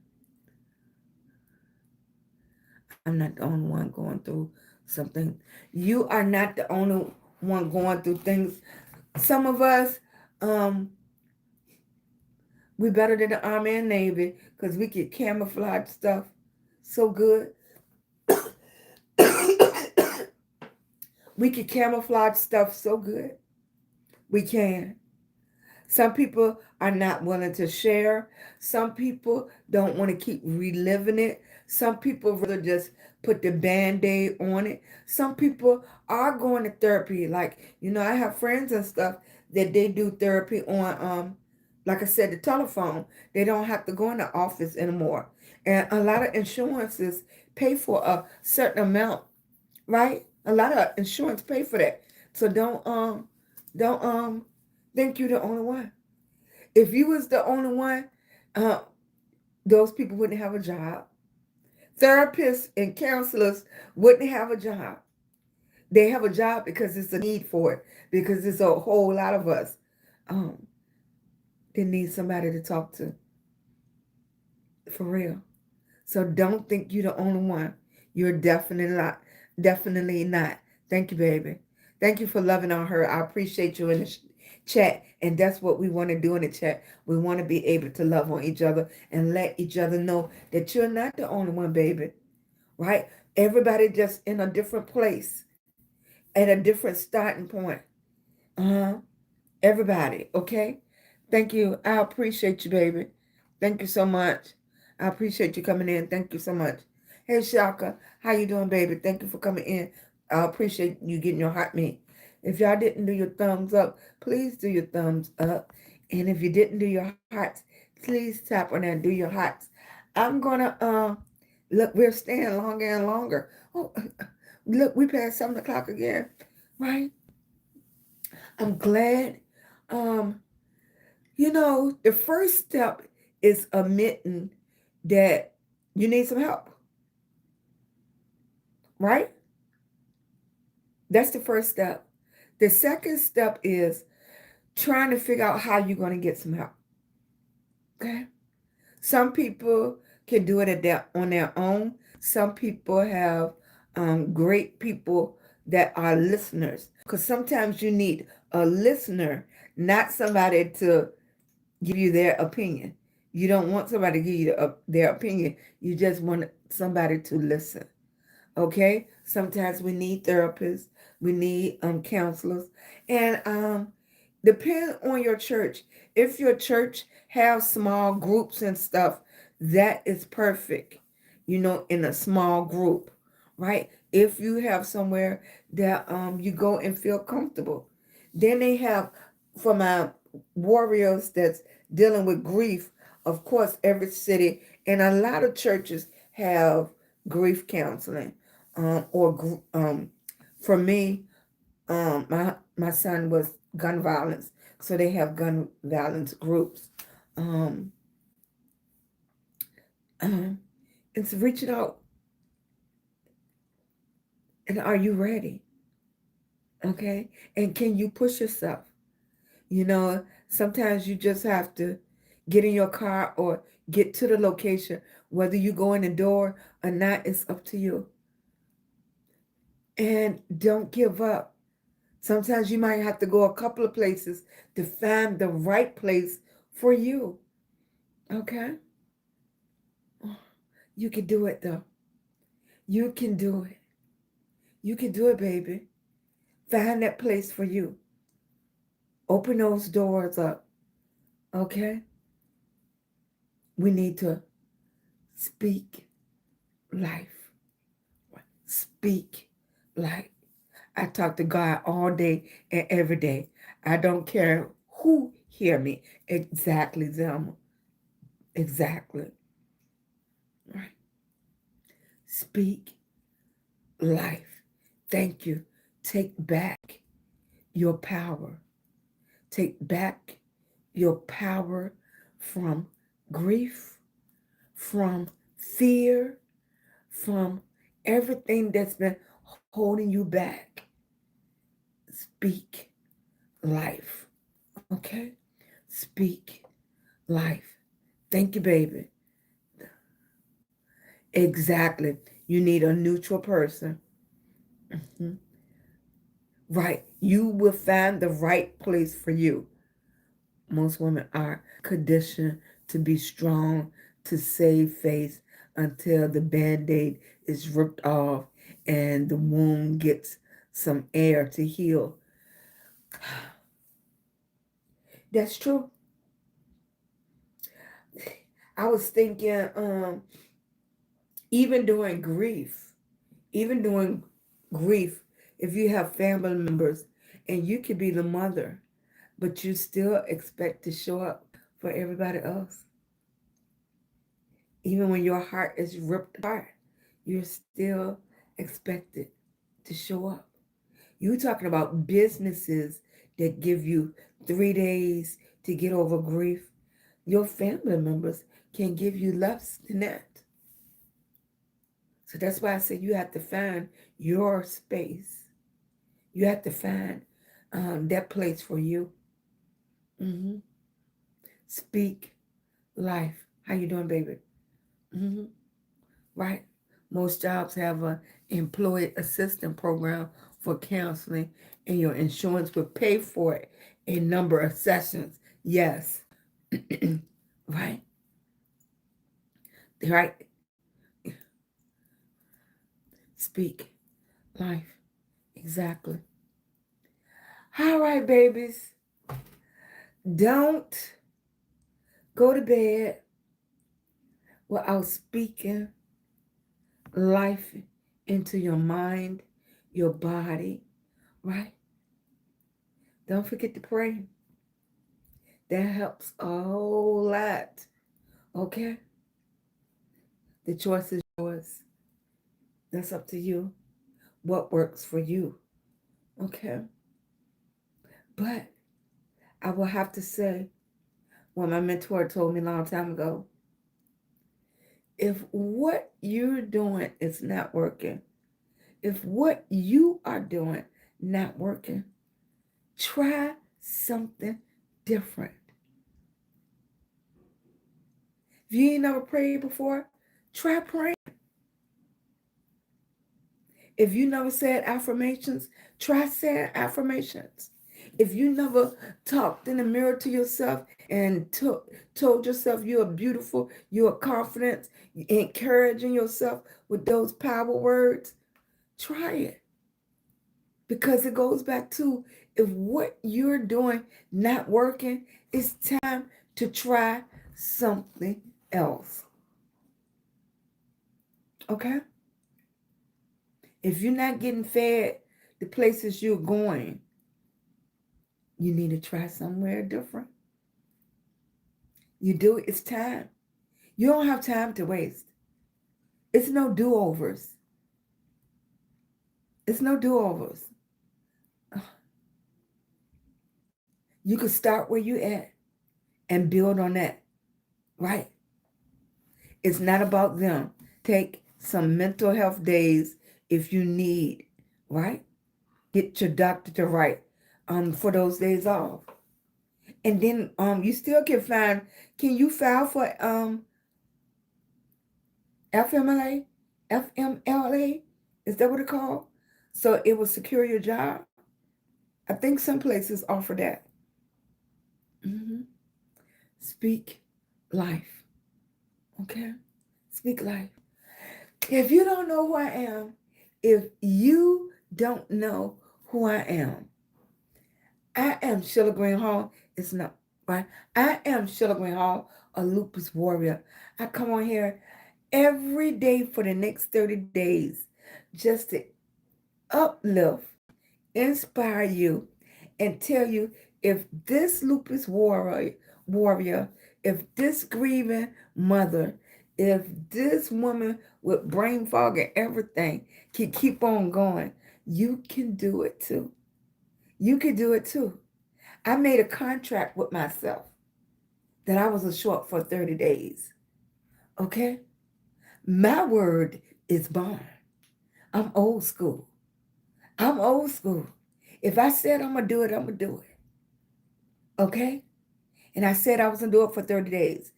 not the only one going through something. You are not the only one going through things. Some of us, we better than the Army and Navy because we can camouflage stuff so good. We can camouflage stuff so good. We can. Some people are not willing to share. Some people don't want to keep reliving it. Some people rather just put the Band-Aid on it. Some people are going to therapy. Like, I have friends and stuff that they do therapy on, like I said, the telephone. They don't have to go in the office anymore. And a lot of insurances pay for a certain amount, right? A lot of insurance pay for that. So don't think you're the only one. If you was the only one, those people wouldn't have a job. Therapists and counselors wouldn't have a job. They have a job because it's a need for it, because it's a whole lot of us that need somebody to talk to. For real. So don't think you're the only one. You're definitely not. Definitely not. Thank you, baby. Thank you for loving on her. I appreciate you in the chat. And that's what we want to do in the chat. We want to be able to love on each other and let each other know that you're not the only one, baby. Right? Everybody just in a different place, at a different starting point. Everybody, okay? Thank you. I appreciate you, baby. Thank you so much. I appreciate you coming in. Thank you so much. Hey, Shaka, how you doing, baby? Thank you for coming in. I appreciate you getting your heart me. If y'all didn't do your thumbs up, please do your thumbs up. And if you didn't do your hearts, please tap on there and do your hearts. I'm gonna look, we're staying longer and longer. Oh, look, we passed 7 o'clock again, right? I'm glad. The first step is admitting that you need some help, right? That's the first step. The second step is trying to figure out how you're going to get some help. Okay? Some people can do it on their own. Some people have great people that are listeners. Because sometimes you need a listener, not somebody to give you their opinion. You don't want somebody to give you their opinion. You just want somebody to listen. Okay? Sometimes we need therapists. We need counselors. And depend on your church. If your church has small groups and stuff, That is perfect, in a small group, right? If you have somewhere that you go and feel comfortable. Then they have, for my warriors that's dealing with grief, of course, every city and a lot of churches have grief counseling. For me, my son was gun violence, so they have gun violence groups. Um, um, it's reaching out. And are you ready? Okay. And can you push yourself? Sometimes you just have to get in your car or get to the location. Whether you go in the door or not, it's up to you. And don't give up. Sometimes you might have to go a couple of places to find the right place for you. Okay? You can do it though. You can do it. You can do it, baby. Find that place for you. Open those doors up. Okay? We need to speak life. Speak life. I talk to God all day and every day. I don't care who hear me. Exactly, them. Exactly. Right. Speak life. Thank you. Take back your power. Take back your power from grief, from fear, from everything that's been holding you back. Speak life. Okay? Speak life. Thank you, baby. Exactly. You need a neutral person. Mhm. Right. You will find the right place for you. Most women are conditioned to be strong, to save face until the band-aid is ripped off and the wound gets some air to heal. That's true. I was thinking, even during grief, even during grief, if you have family members and you could be the mother, but you still expect to show up for everybody else. Even when your heart is ripped apart, you're still expected to show up. You talking about businesses that give you 3 days to get over grief. Your family members can give you less than that. So that's why I said you have to find your space. You have to find that place for you. hmm Speak life. How you doing, baby? hmm Right. Most jobs have a employee assistance program for counseling, and your insurance will pay for it a number of sessions. Yes. Right. Right. Speak life. Exactly. All right, babies. Don't go to bed without speaking life into your mind, your body, right? Don't forget to pray. That helps a whole lot. Okay? The choice is yours. That's up to you. What works for you. Okay? But I will have to say what my mentor told me a long time ago. If what you're doing is not working, if what you are doing not working, try something different. If you ain't never prayed before, try praying. If you never said affirmations, try saying affirmations. If you never talked in the mirror to yourself and told yourself you are beautiful, you are confident, encouraging yourself with those power words, try it. Because it goes back to, if what you're doing not working, it's time to try something else. Okay? If you're not getting fed the places you're going, you need to try somewhere different. You do it, it's time. You don't have time to waste. It's no do-overs. It's no do-overs. You can start where you at and build on that, right? It's not about them. Take some mental health days if you need, right? Get your doctor to write for those days off. And then you still can you file for FMLA? FMLA? Is that what it's called? So it will secure your job. I think some places offer that. hmm Speak life. Okay? Speak life. If you don't know who I am, if you don't know who I am SheilagreenHall. It's not right. I am SheilagreenHall, a lupus warrior. I come on here every day for the next 30 days just to uplift, inspire you, and tell you if this lupus warrior, if this grieving mother, if this woman with brain fog and everything can keep on going, you can do it too. You can do it too. I made a contract with myself that I was a short for 30 days. Okay? My word is bond. I'm old school. I'm old school. If I said I'm going to do it, I'm going to do it. Okay? And I said I was going to do it for 30 days.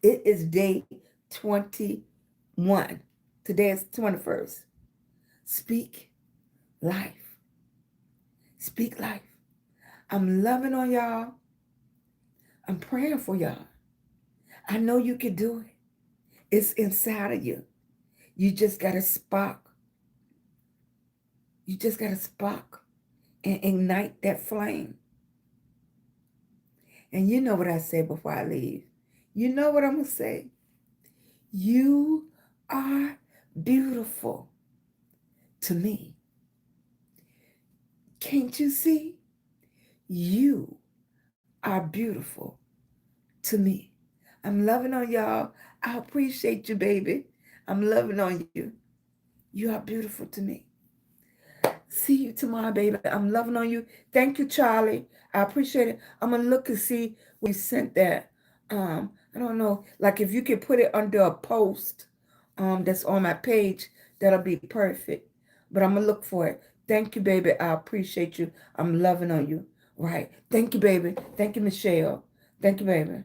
It is day 21. Today is 21st. Speak life. Speak life. I'm loving on y'all. I'm praying for y'all. I know you can do it. It's inside of you. You just got to spark. You just got to spark and ignite that flame. And you know what I say before I leave. You know what I'm going to say. You are beautiful to me. Can't you see? You are beautiful to me. I'm loving on y'all. I appreciate you, baby. I'm loving on you. You are beautiful to me. See you tomorrow, baby. I'm loving on you. Thank you, Charlie. I appreciate it. I'm gonna look and see we sent that. I don't know, like if you could put it under a post that's on my page, that'll be perfect. But I'm gonna look for it. Thank you, baby. I appreciate you. I'm loving on you. Right. Thank you, baby. Thank you, Michelle. Thank you, baby.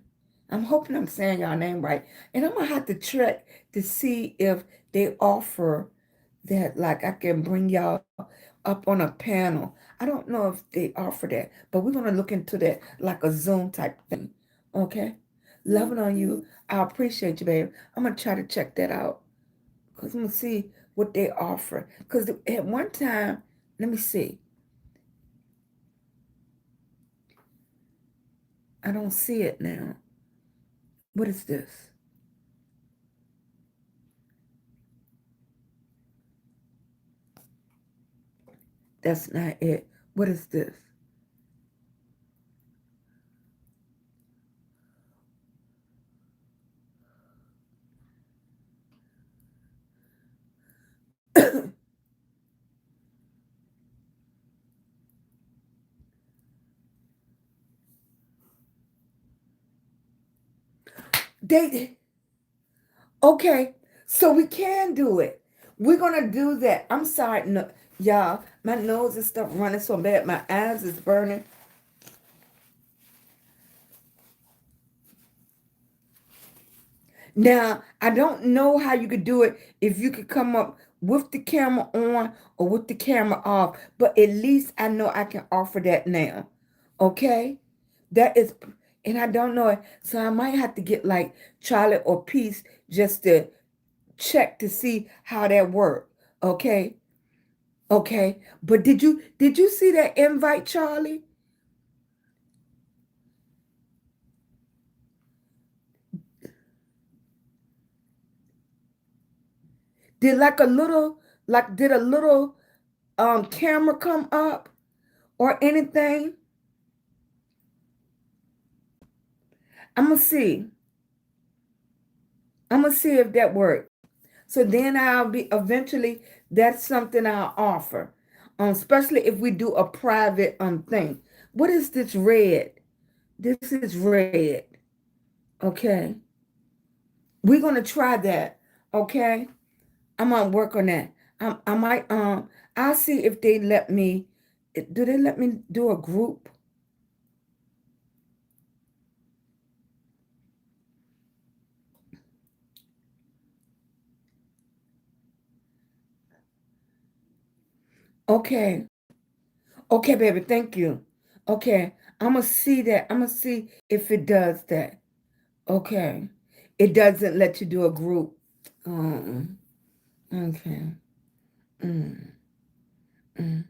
I'm hoping I'm saying y'all name right. And I'm gonna have to check to see if they offer that, like I can bring y'all up on a panel. I don't know if they offer that, but we're gonna look into that like a Zoom type thing. Okay? Loving on you. I appreciate you, babe. I'm gonna try to check that out. Because I'm gonna see what they offer. Because at one time, let me see. I don't see it now. What is this? That's not it. What is this? They okay, so we can do it. We're gonna do that. I'm sorry, no, y'all. My nose and stuff running so bad. My eyes is burning. Now, I don't know how you could do it if you could come up with the camera on or with the camera off, but at least I know I can offer that now. Okay? That is, and I don't know it, so I might have to get like Charlie or Peace just to check to see how that worked. Okay? Okay. But did you see that invite, Charlie? Did like a little, like did a little camera come up or anything? I'm gonna see. I'm gonna see if that works. So then I'll be eventually. That's something I'll offer, especially if we do a private thing. What is this red? This is red. Okay, we're gonna try that. Okay, I'm gonna work on that. I might I'll see if they let me. Do they let me do a group? Okay. Okay, baby. Thank you. Okay, I'm gonna see that. I'm gonna see if it does that. Okay, it doesn't let you do a group. Okay. Mm, mm.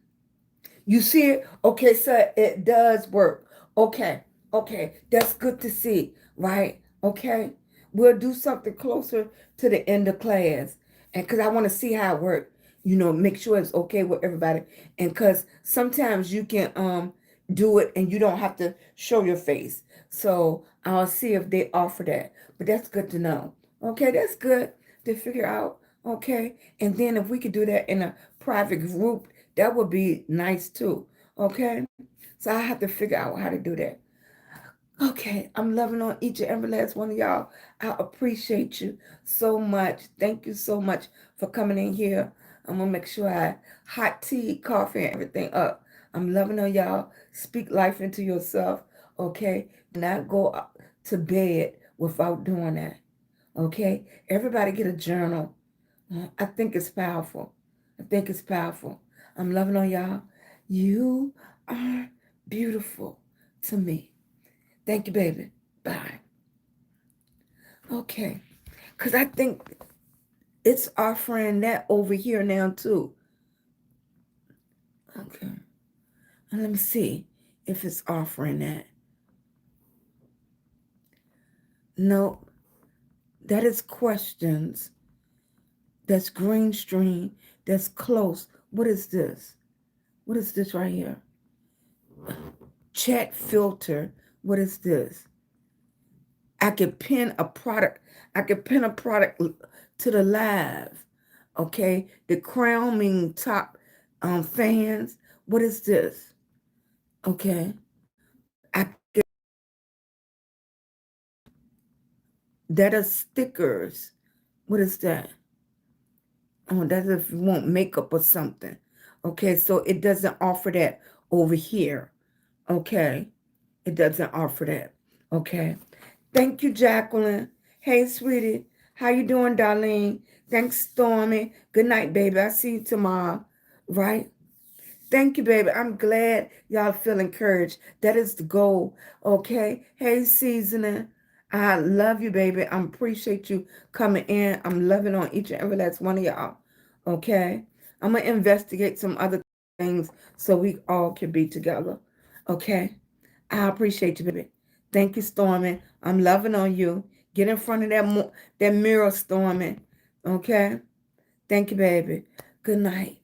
You see it? Okay, so it does work. Okay, okay, that's good to see, right? Okay, we'll do something closer to the end of class, and because I want to see how it works, make sure it's okay with everybody, and because sometimes you can do it and you don't have to show your face. So I'll see if they offer that, but that's good to know. Okay, that's good to figure out. Okay, and then if we could do that in a private group, that would be nice too. Okay. So I have to figure out how to do that. Okay. I'm loving on each and every last one of y'all. I appreciate you so much. Thank you so much for coming in here. I'm going to make sure I hot tea, coffee, and everything up. I'm loving on y'all. Speak life into yourself. Okay. Not go to bed without doing that. Okay. Everybody get a journal. I think it's powerful. I think it's powerful. I'm loving on y'all. You are beautiful to me. Thank you, baby. Bye. Okay. Because I think it's offering that over here now, too. Okay. And let me see if it's offering that. No, that is questions. That's green stream. That's close. What is this? What is this right here? Chat filter. What is this? I could pin a product. I could pin a product to the live. Okay. The crowning top fans. What is this? Okay. I could, that are stickers. What is that? Oh, that's if you want makeup or something. Okay. So it doesn't offer that over here. Okay. It doesn't offer that. Okay. Thank you, Jacqueline. Hey, sweetie. How you doing, Darlene? Thanks, Stormy. Good night, baby. I see you tomorrow. Right? Thank you, baby. I'm glad y'all feel encouraged. That is the goal. Okay. Hey, Seasoning. I love you, baby. I appreciate you coming in. I'm loving on each and every last one of y'all. Okay. I'm going to investigate some other things so we all can be together. Okay. I appreciate you, baby. Thank you, Stormy. I'm loving on you. Get in front of that mirror, Stormy. Okay? Thank you, baby. Good night.